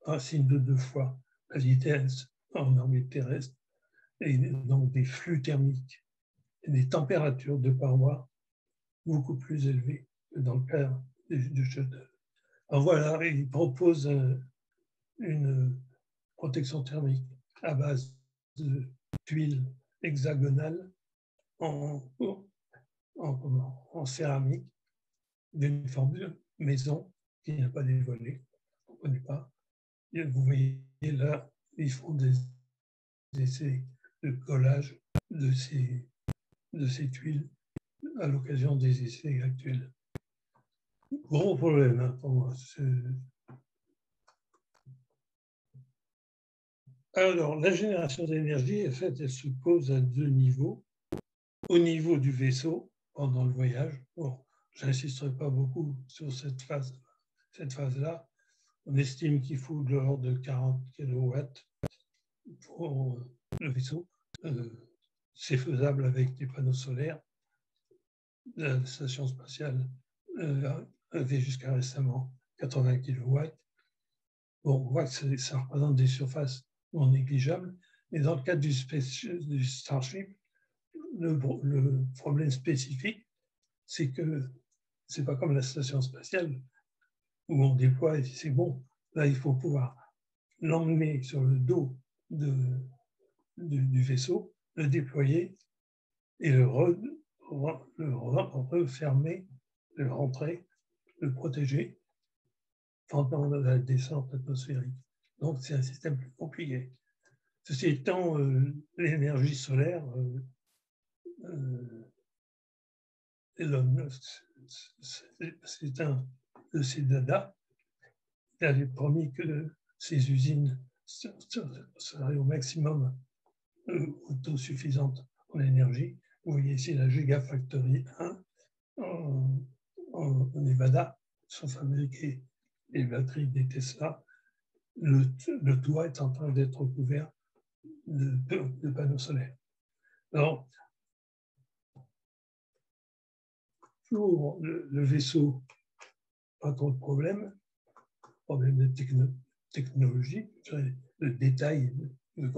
racine de 2 fois la vitesse en orbite terrestre, et donc des flux thermiques et des températures de parois beaucoup plus élevées que dans le cas du Shuttle. Alors voilà, il propose une protection thermique à base de tuiles hexagonales en céramique d'une forme de maison qui n'a pas des volets, on ne connaît pas. Et vous voyez là, ils font des essais de collage de ces tuiles à l'occasion des essais actuels. Gros problème hein, pour moi. Alors, la génération d'énergie, en fait, elle se pose à 2 niveaux. Au niveau du vaisseau, pendant le voyage, bon, je n'insisterai pas beaucoup sur cette phase-là. On estime qu'il faut de l'ordre de 40 kW pour le vaisseau. C'est faisable avec des panneaux solaires. La station spatiale avait jusqu'à récemment 80 kW. Bon, on voit que ça représente des surfaces non négligeables, mais dans le cadre du Starship, le problème spécifique, c'est que c'est pas comme la station spatiale où on déploie et c'est bon. Là, il faut pouvoir l'emmener sur le dos du vaisseau, le déployer et le refermer, le rentrer, le protéger pendant la descente atmosphérique. Donc, c'est un système plus compliqué. Ceci étant, l'énergie solaire, Elon Musk, c'est un de ses dada. Il avait promis que ces usines seraient au maximum autosuffisantes en énergie. Vous voyez ici la Gigafactory 1 en Nevada, sont fabriquées les batteries des Tesla. Le toit est en train d'être couvert de panneaux solaires. Alors, pour le vaisseau, pas trop de problème de technologie, de détail de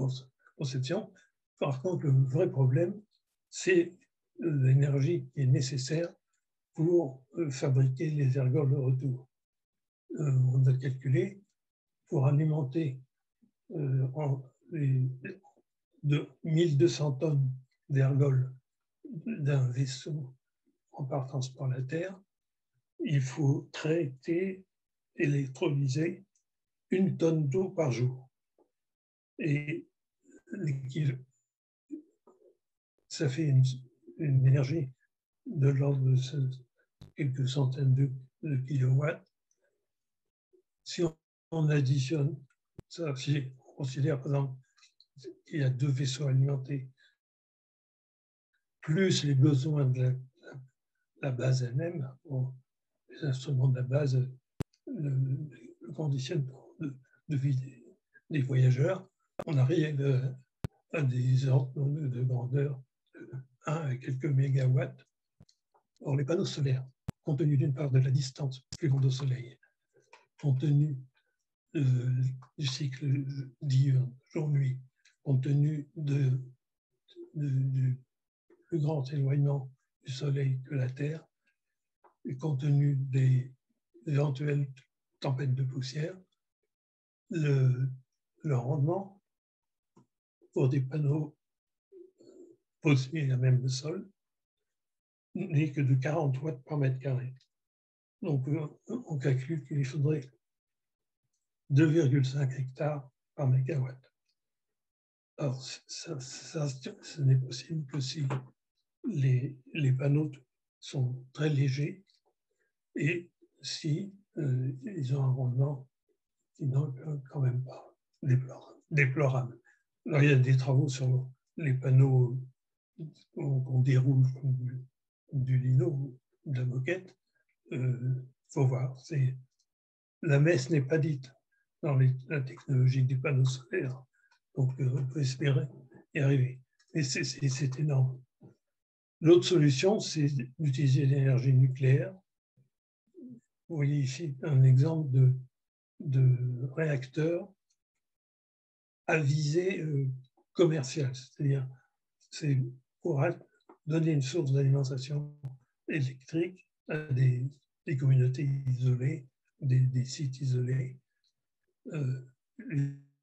conception. Par contre, le vrai problème, c'est l'énergie qui est nécessaire pour fabriquer les ergols de retour. On a calculé pour alimenter de 1200 tonnes d'ergols d'un vaisseau en partance par la Terre, il faut traiter, électrolyser 1 tonne d'eau par jour. Et ça fait une énergie de l'ordre de quelques centaines de kilowatts. Si on additionne ça, si on considère par exemple qu'il y a 2 vaisseaux alimentés, plus les besoins de la base elle-même, les instruments de la base, le conditionnement de vie des voyageurs, on arrive à des ordres de grandeur de 1 à quelques mégawatts. Or, les panneaux solaires, compte tenu d'une part de la distance plus grande au Soleil, compte tenu du cycle diurne, jour-nuit, compte tenu du plus grand éloignement du Soleil que la Terre, et compte tenu des éventuelles tempêtes de poussière, le rendement pour des panneaux posés à même le sol n'est que de 40 watts par mètre carré. Donc, on calcule qu'il faudrait 2,5 hectares par mégawatt. Alors, ce n'est possible que si les panneaux sont très légers et si ils ont un rendement qui n'est quand même pas déplorable. Alors, il y a des travaux sur les panneaux qu'on déroule comme du lino ou de la moquette. Faut voir. La messe n'est pas dite dans la technologie des panneaux solaires. Donc, on peut espérer y arriver. Mais c'est énorme. L'autre solution, c'est d'utiliser l'énergie nucléaire. Vous voyez ici un exemple de réacteur à visée commerciale, c'est-à-dire c'est pour donner une source d'alimentation électrique à des communautés isolées, des sites isolés.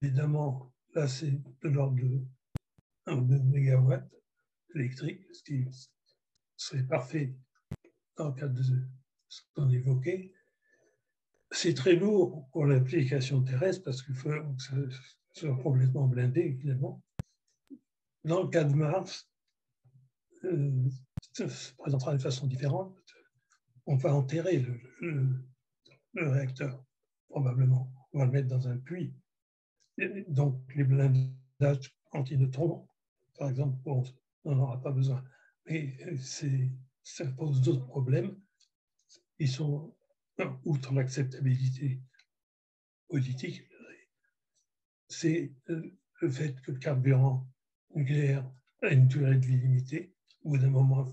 Évidemment, là, c'est de l'ordre de 1 ou 2 mégawatts électriques, ce qui serait parfait dans le cadre de ce qu'on évoquait. C'est très lourd pour l'application terrestre parce qu'il faut que ça soit complètement blindé, évidemment. Dans le cas de Mars, ça se présentera de façon différente. On va enterrer le réacteur, probablement. On va le mettre dans un puits. Et donc, les blindages antineutrons, par exemple, on n'en aura pas besoin. Mais ça pose d'autres problèmes. Ils sont, outre l'acceptabilité politique, c'est le fait que le carburant nucléaire a une durée de vie limitée, ou d'un moment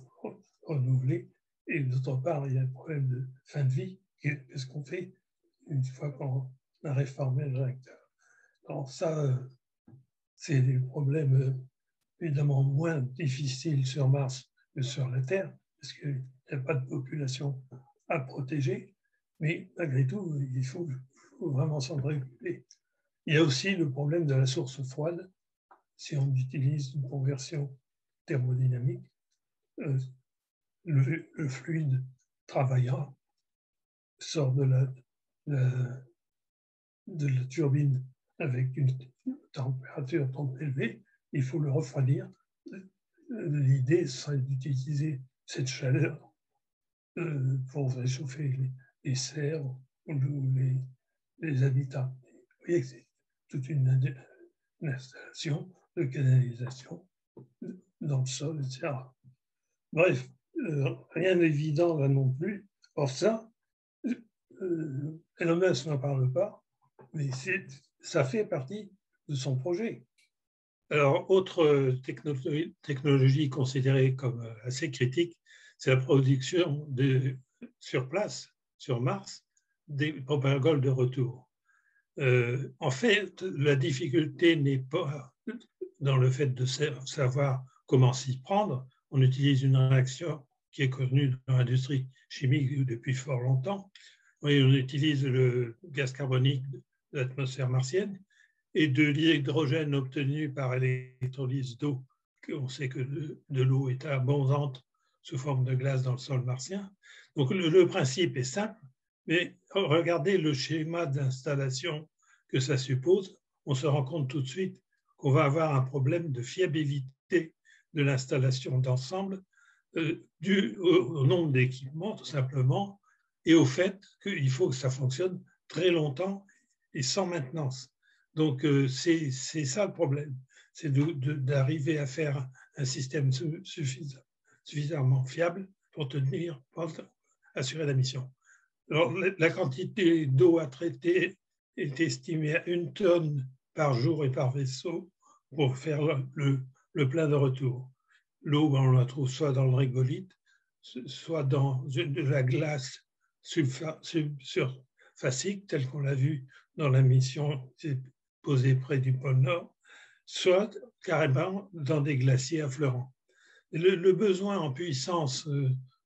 renouvelé, et d'autre part, il y a un problème de fin de vie. Qu'est-ce qu'on fait une fois qu'on a réformé le réacteur? Alors ça, c'est des problèmes évidemment moins difficiles sur Mars que sur la Terre, parce qu'il n'y a pas de population à protéger, mais malgré tout, il faut vraiment s'en préoccuper. Il y a aussi le problème de la source froide. Si on utilise une conversion thermodynamique, le fluide travaillant sort de la turbine avec une température trop élevée, il faut le refroidir. L'idée serait d'utiliser cette chaleur pour réchauffer les serres ou les habitats. Vous voyez que c'est toute une installation de canalisation dans le sol, etc. Bref, rien d'évident là non plus. Or ça, Elon Musk n'en parle pas, mais ça fait partie de son projet. Alors, autre technologie considérée comme assez critique, c'est la production sur place, sur Mars, des propagoles de retour. En fait, la difficulté n'est pas dans le fait de savoir comment s'y prendre. On utilise une réaction qui est connu dans l'industrie chimique depuis fort longtemps. Et on utilise le gaz carbonique de l'atmosphère martienne et de l'hydrogène obtenu par électrolyse d'eau. On sait que de l'eau est abondante sous forme de glace dans le sol martien. Donc le principe est simple, mais regardez le schéma d'installation que ça suppose. On se rend compte tout de suite qu'on va avoir un problème de fiabilité de l'installation d'ensemble dû au nombre d'équipements, tout simplement, et au fait qu'il faut que ça fonctionne très longtemps et sans maintenance. Donc, c'est ça le problème, c'est d'arriver à faire un système suffisamment fiable pour assurer la mission. Alors, la quantité d'eau à traiter est estimée à 1 tonne par jour et par vaisseau pour faire le plein de retour. L'eau, on la trouve soit dans le régolithe, soit dans de la glace surfacique, telle qu'on l'a vu dans la mission posée près du pôle Nord, soit carrément dans des glaciers affleurants. Le besoin en puissance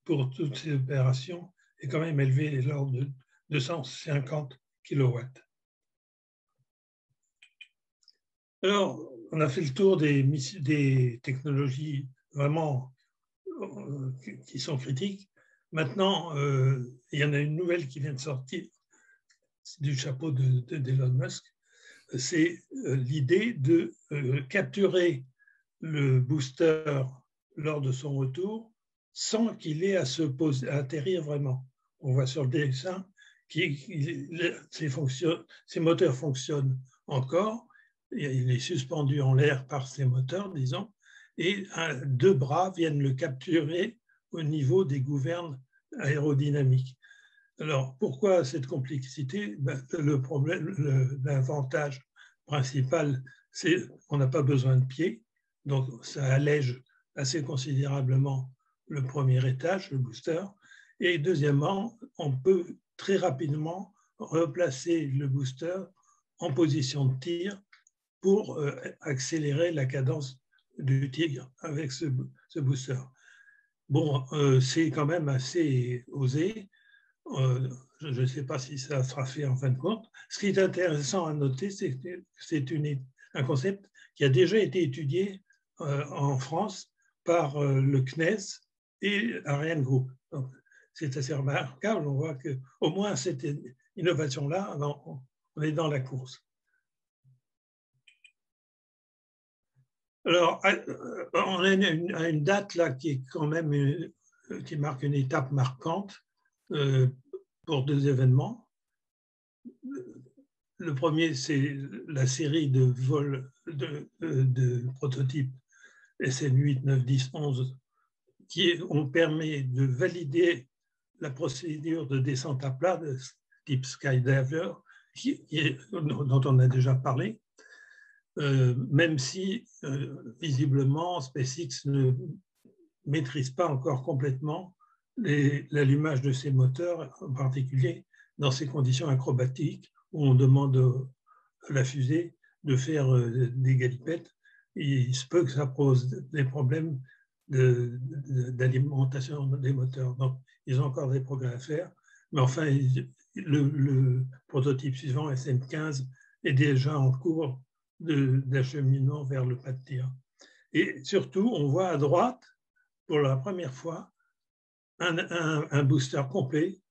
pour toutes ces opérations est quand même élevé, l'ordre de 250 kW. Alors, on a fait le tour des technologies vraiment qui sont critiques. Maintenant, il y en a une nouvelle qui vient de sortir du chapeau d'Elon Musk. C'est l'idée de capturer le booster lors de son retour sans qu'il ait à à atterrir vraiment. On voit sur le dessin que ses moteurs fonctionnent encore. Il est suspendu en l'air par ses moteurs, disons, et 2 bras viennent le capturer au niveau des gouvernes aérodynamiques. Alors, pourquoi cette complexité? L'avantage principal, c'est qu'on n'a pas besoin de pieds, donc ça allège assez considérablement le premier étage, le booster, et deuxièmement, on peut très rapidement replacer le booster en position de tir pour accélérer la cadence du tir avec ce booster. Bon, c'est quand même assez osé. Je ne sais pas si ça sera fait en fin de compte. Ce qui est intéressant à noter, c'est que c'est un concept qui a déjà été étudié en France par le CNES et Ariane Group. C'est assez remarquable. On voit qu'au moins cette innovation-là, on est dans la course. Alors, on a une date là qui est quand même qui marque une étape marquante pour 2 événements. Le premier, c'est la série de vols de prototypes SN8, 9, 10, 11 qui ont permis de valider la procédure de descente à plat de type Skydiver, dont on a déjà parlé. Même si, visiblement, SpaceX ne maîtrise pas encore complètement l'allumage de ses moteurs, en particulier dans ces conditions acrobatiques où on demande à la fusée de faire des galipettes. Et il se peut que ça pose des problèmes d'alimentation des moteurs. Donc, ils ont encore des progrès à faire. Mais enfin, le prototype suivant, SN15, est déjà en cours d'acheminement vers le pas de tir. Et surtout, on voit à droite, pour la première fois, un booster complet.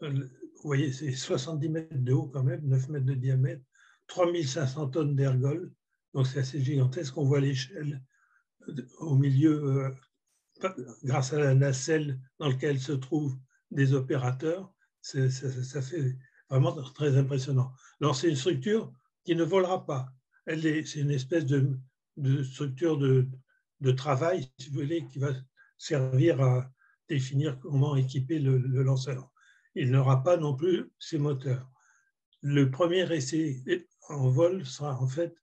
Vous voyez, c'est 70 mètres de haut quand même, 9 mètres de diamètre, 3500 tonnes d'ergol, donc c'est assez gigantesque. On voit l'échelle au milieu, grâce à la nacelle dans laquelle se trouvent des opérateurs. Ça fait vraiment très impressionnant. Alors, c'est une structure qui ne volera pas. C'est une espèce de structure de travail, si vous voulez, qui va servir à définir comment équiper le lanceur. Il n'aura pas non plus ses moteurs. Le premier essai en vol sera en fait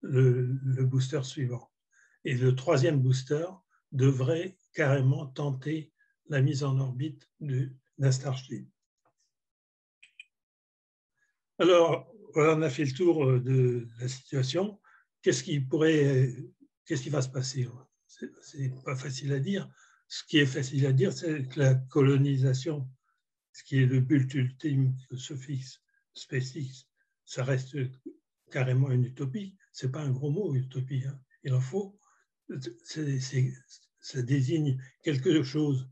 le booster suivant. Et le 3e booster devrait carrément tenter la mise en orbite d'un Starship. Alors, voilà, on a fait le tour de la situation. Qu'est-ce qui va se passer? C'est pas facile à dire. Ce qui est facile à dire, c'est que la colonisation, ce qui est le but ultime que se fixe SpaceX, ça reste carrément une utopie. Ce n'est pas un gros mot, utopie. Hein. Il en faut. Ça désigne quelque chose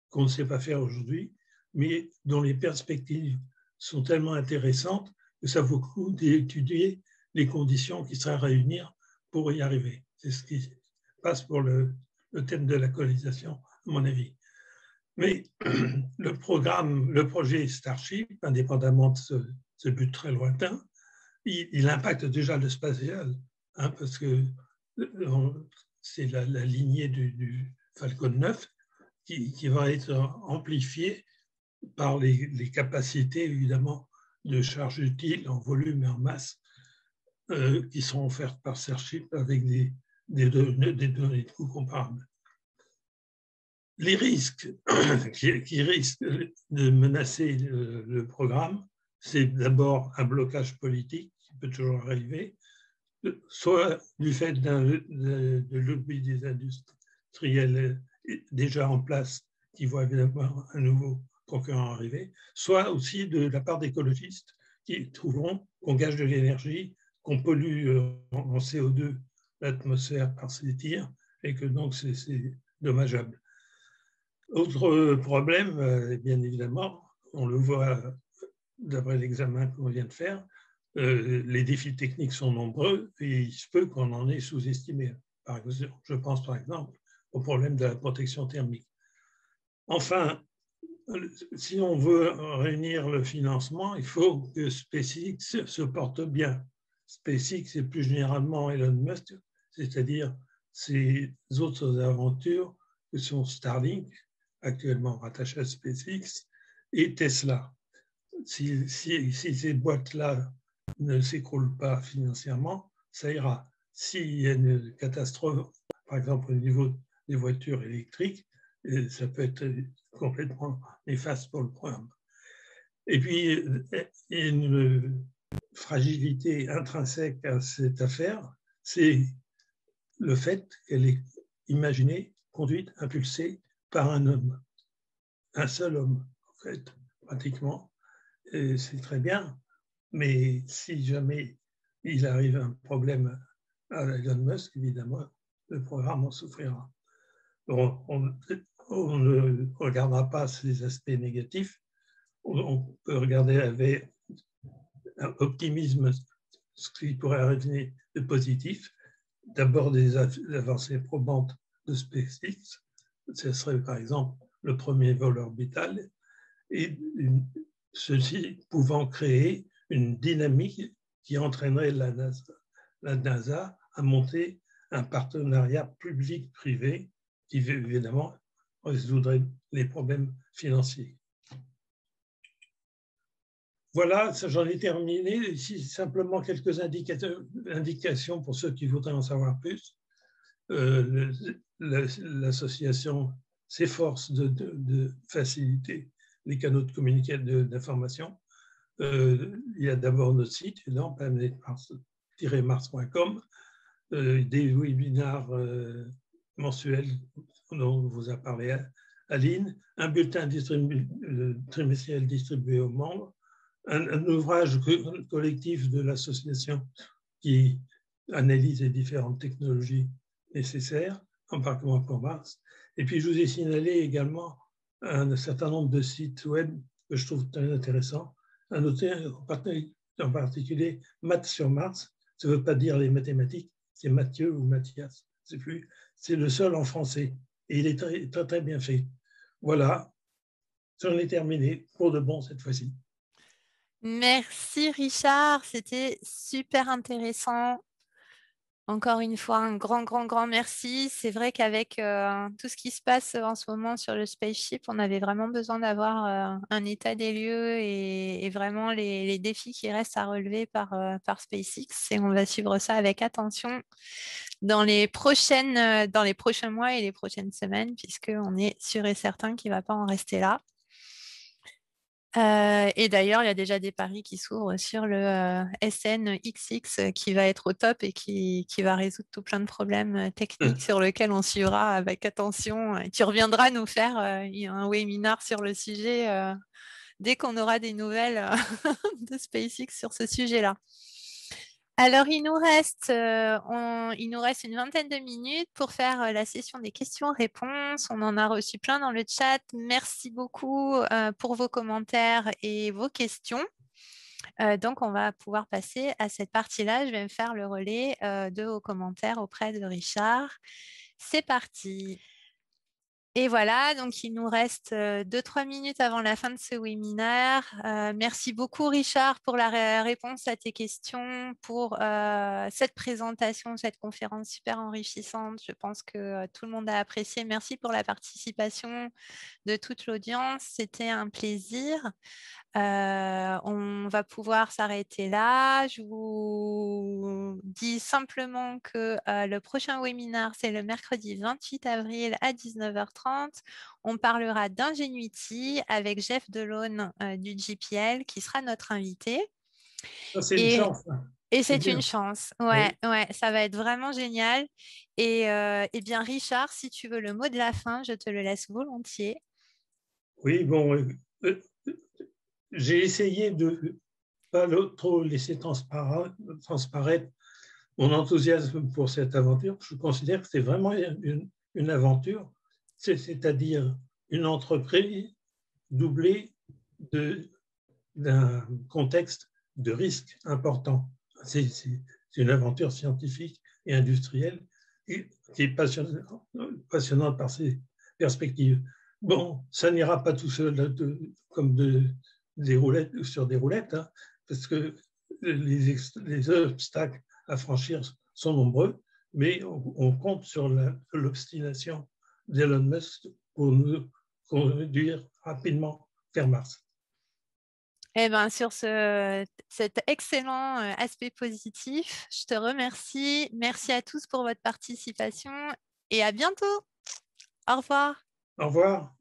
qu'on ne sait pas faire aujourd'hui, mais dont les perspectives sont tellement intéressantes que ça vaut le coup d'étudier les conditions qui seraient à réunir pour y arriver. C'est ce qui passe pour le thème de la colonisation, à mon avis. Mais le projet Starship, indépendamment de ce but très lointain, il impacte déjà le spatial, hein, parce que c'est la lignée du Falcon 9 qui va être amplifiée par les capacités, évidemment, de charge utile en volume et en masse qui sont offertes par Starship avec des données de coûts comparables. Les risques qui risquent de menacer le programme, c'est d'abord un blocage politique qui peut toujours arriver, soit du fait de lobby des industriels déjà en place qui voient évidemment un nouveau concurrent arriver, soit aussi de la part d'écologistes qui trouveront qu'on gâche de l'énergie, qu'on pollue en CO2 l'atmosphère par ces tirs et que donc c'est dommageable. Autre problème, bien évidemment, on le voit d'après l'examen qu'on vient de faire, les défis techniques sont nombreux et il se peut qu'on en ait sous-estimé. Je pense par exemple au problème de la protection thermique. Enfin, si on veut réunir le financement, il faut que SpaceX se porte bien. SpaceX et plus généralement Elon Musk, c'est-à-dire ces autres aventures que sont Starlink, actuellement rattachées à SpaceX, et Tesla. Si ces boîtes-là ne s'écroulent pas financièrement, ça ira. S'il y a une catastrophe, par exemple au niveau des voitures électriques, ça peut être complètement néfaste pour le programme. Et puis, il y a une fragilité intrinsèque à cette affaire, c'est le fait qu'elle est imaginée, conduite, impulsée par un homme, un seul homme, en fait, pratiquement. C'est très bien, mais si jamais il arrive un problème à Elon Musk, évidemment, le programme en souffrira. On ne regardera pas ces aspects négatifs, on peut regarder avec un optimisme ce qui pourrait arriver de positif. D'abord des avancées probantes de SpaceX, ce serait par exemple le premier vol orbital, et ceci pouvant créer une dynamique qui entraînerait la NASA à monter un partenariat public-privé qui évidemment résoudrait les problèmes financiers. Voilà, j'en ai terminé. Ici, simplement quelques indications pour ceux qui voudraient en savoir plus. L'association s'efforce de faciliter les canaux de communication d'information. Il y a d'abord notre site, planète-mars-mars.com, des webinaires mensuels dont on vous a parlé Aline, un bulletin trimestriel distribué aux membres, un ouvrage collectif de l'association qui analyse les différentes technologies nécessaires, embarquement pour Mars. Et puis, je vous ai signalé également un certain nombre de sites web que je trouve très intéressants. À noter en particulier Maths sur Mars. Ça ne veut pas dire les mathématiques, c'est Mathieu ou Mathias. C'est le seul en français. Et il est très, très, très bien fait. Voilà, j'en ai terminé pour de bon cette fois-ci. Merci Richard, c'était super intéressant. Encore une fois, un grand merci. C'est vrai qu'avec tout ce qui se passe en ce moment sur le spaceship, on avait vraiment besoin d'avoir un état des lieux et vraiment les défis qui restent à relever par SpaceX. Et on va suivre ça avec attention dans les prochains mois et les prochaines semaines, puisqu'on est sûr et certain qu'il ne va pas en rester là. Et d'ailleurs, il y a déjà des paris qui s'ouvrent sur le SNXX qui va être au top et qui va résoudre tout plein de problèmes techniques sur lesquels on suivra avec attention. Et tu reviendras nous faire un webinar sur le sujet dès qu'on aura des nouvelles de SpaceX sur ce sujet-là. Alors, il nous reste une vingtaine de minutes pour faire la session des questions-réponses. On en a reçu plein dans le chat. Merci beaucoup pour vos commentaires et vos questions. Donc, on va pouvoir passer à cette partie-là. Je vais me faire le relais de vos commentaires auprès de Richard. C'est parti. Et voilà, donc il nous reste 2-3 minutes avant la fin de ce webinaire. Merci beaucoup Richard pour la réponse à tes questions, pour cette présentation, cette conférence super enrichissante. Je pense que tout le monde a apprécié. Merci pour la participation de toute l'audience. C'était un plaisir. On va pouvoir s'arrêter là. Je vous dis simplement que le prochain webinaire, c'est le mercredi 28 avril à 19h30. On parlera d'Ingenuity avec Jeff Delaune du GPL qui sera notre invité. C'est une chance. Et c'est une chance. Ouais, ça va être vraiment génial. Et bien, Richard, si tu veux le mot de la fin, je te le laisse volontiers. Oui, bon, j'ai essayé de pas trop laisser transparaître mon enthousiasme pour cette aventure. Je considère que c'est vraiment une aventure, c'est-à-dire une entreprise doublée d'un contexte de risque important. C'est une aventure scientifique et industrielle qui est passionnante par ses perspectives. Bon, ça n'ira pas tout seul comme des roulettes sur des roulettes, hein, parce que les obstacles à franchir sont nombreux, mais on compte sur l'obstination d'Elon Musk pour nous conduire rapidement vers Mars. Eh ben, sur cet excellent aspect positif, je te remercie. Merci à tous pour votre participation et à bientôt. Au revoir. Au revoir.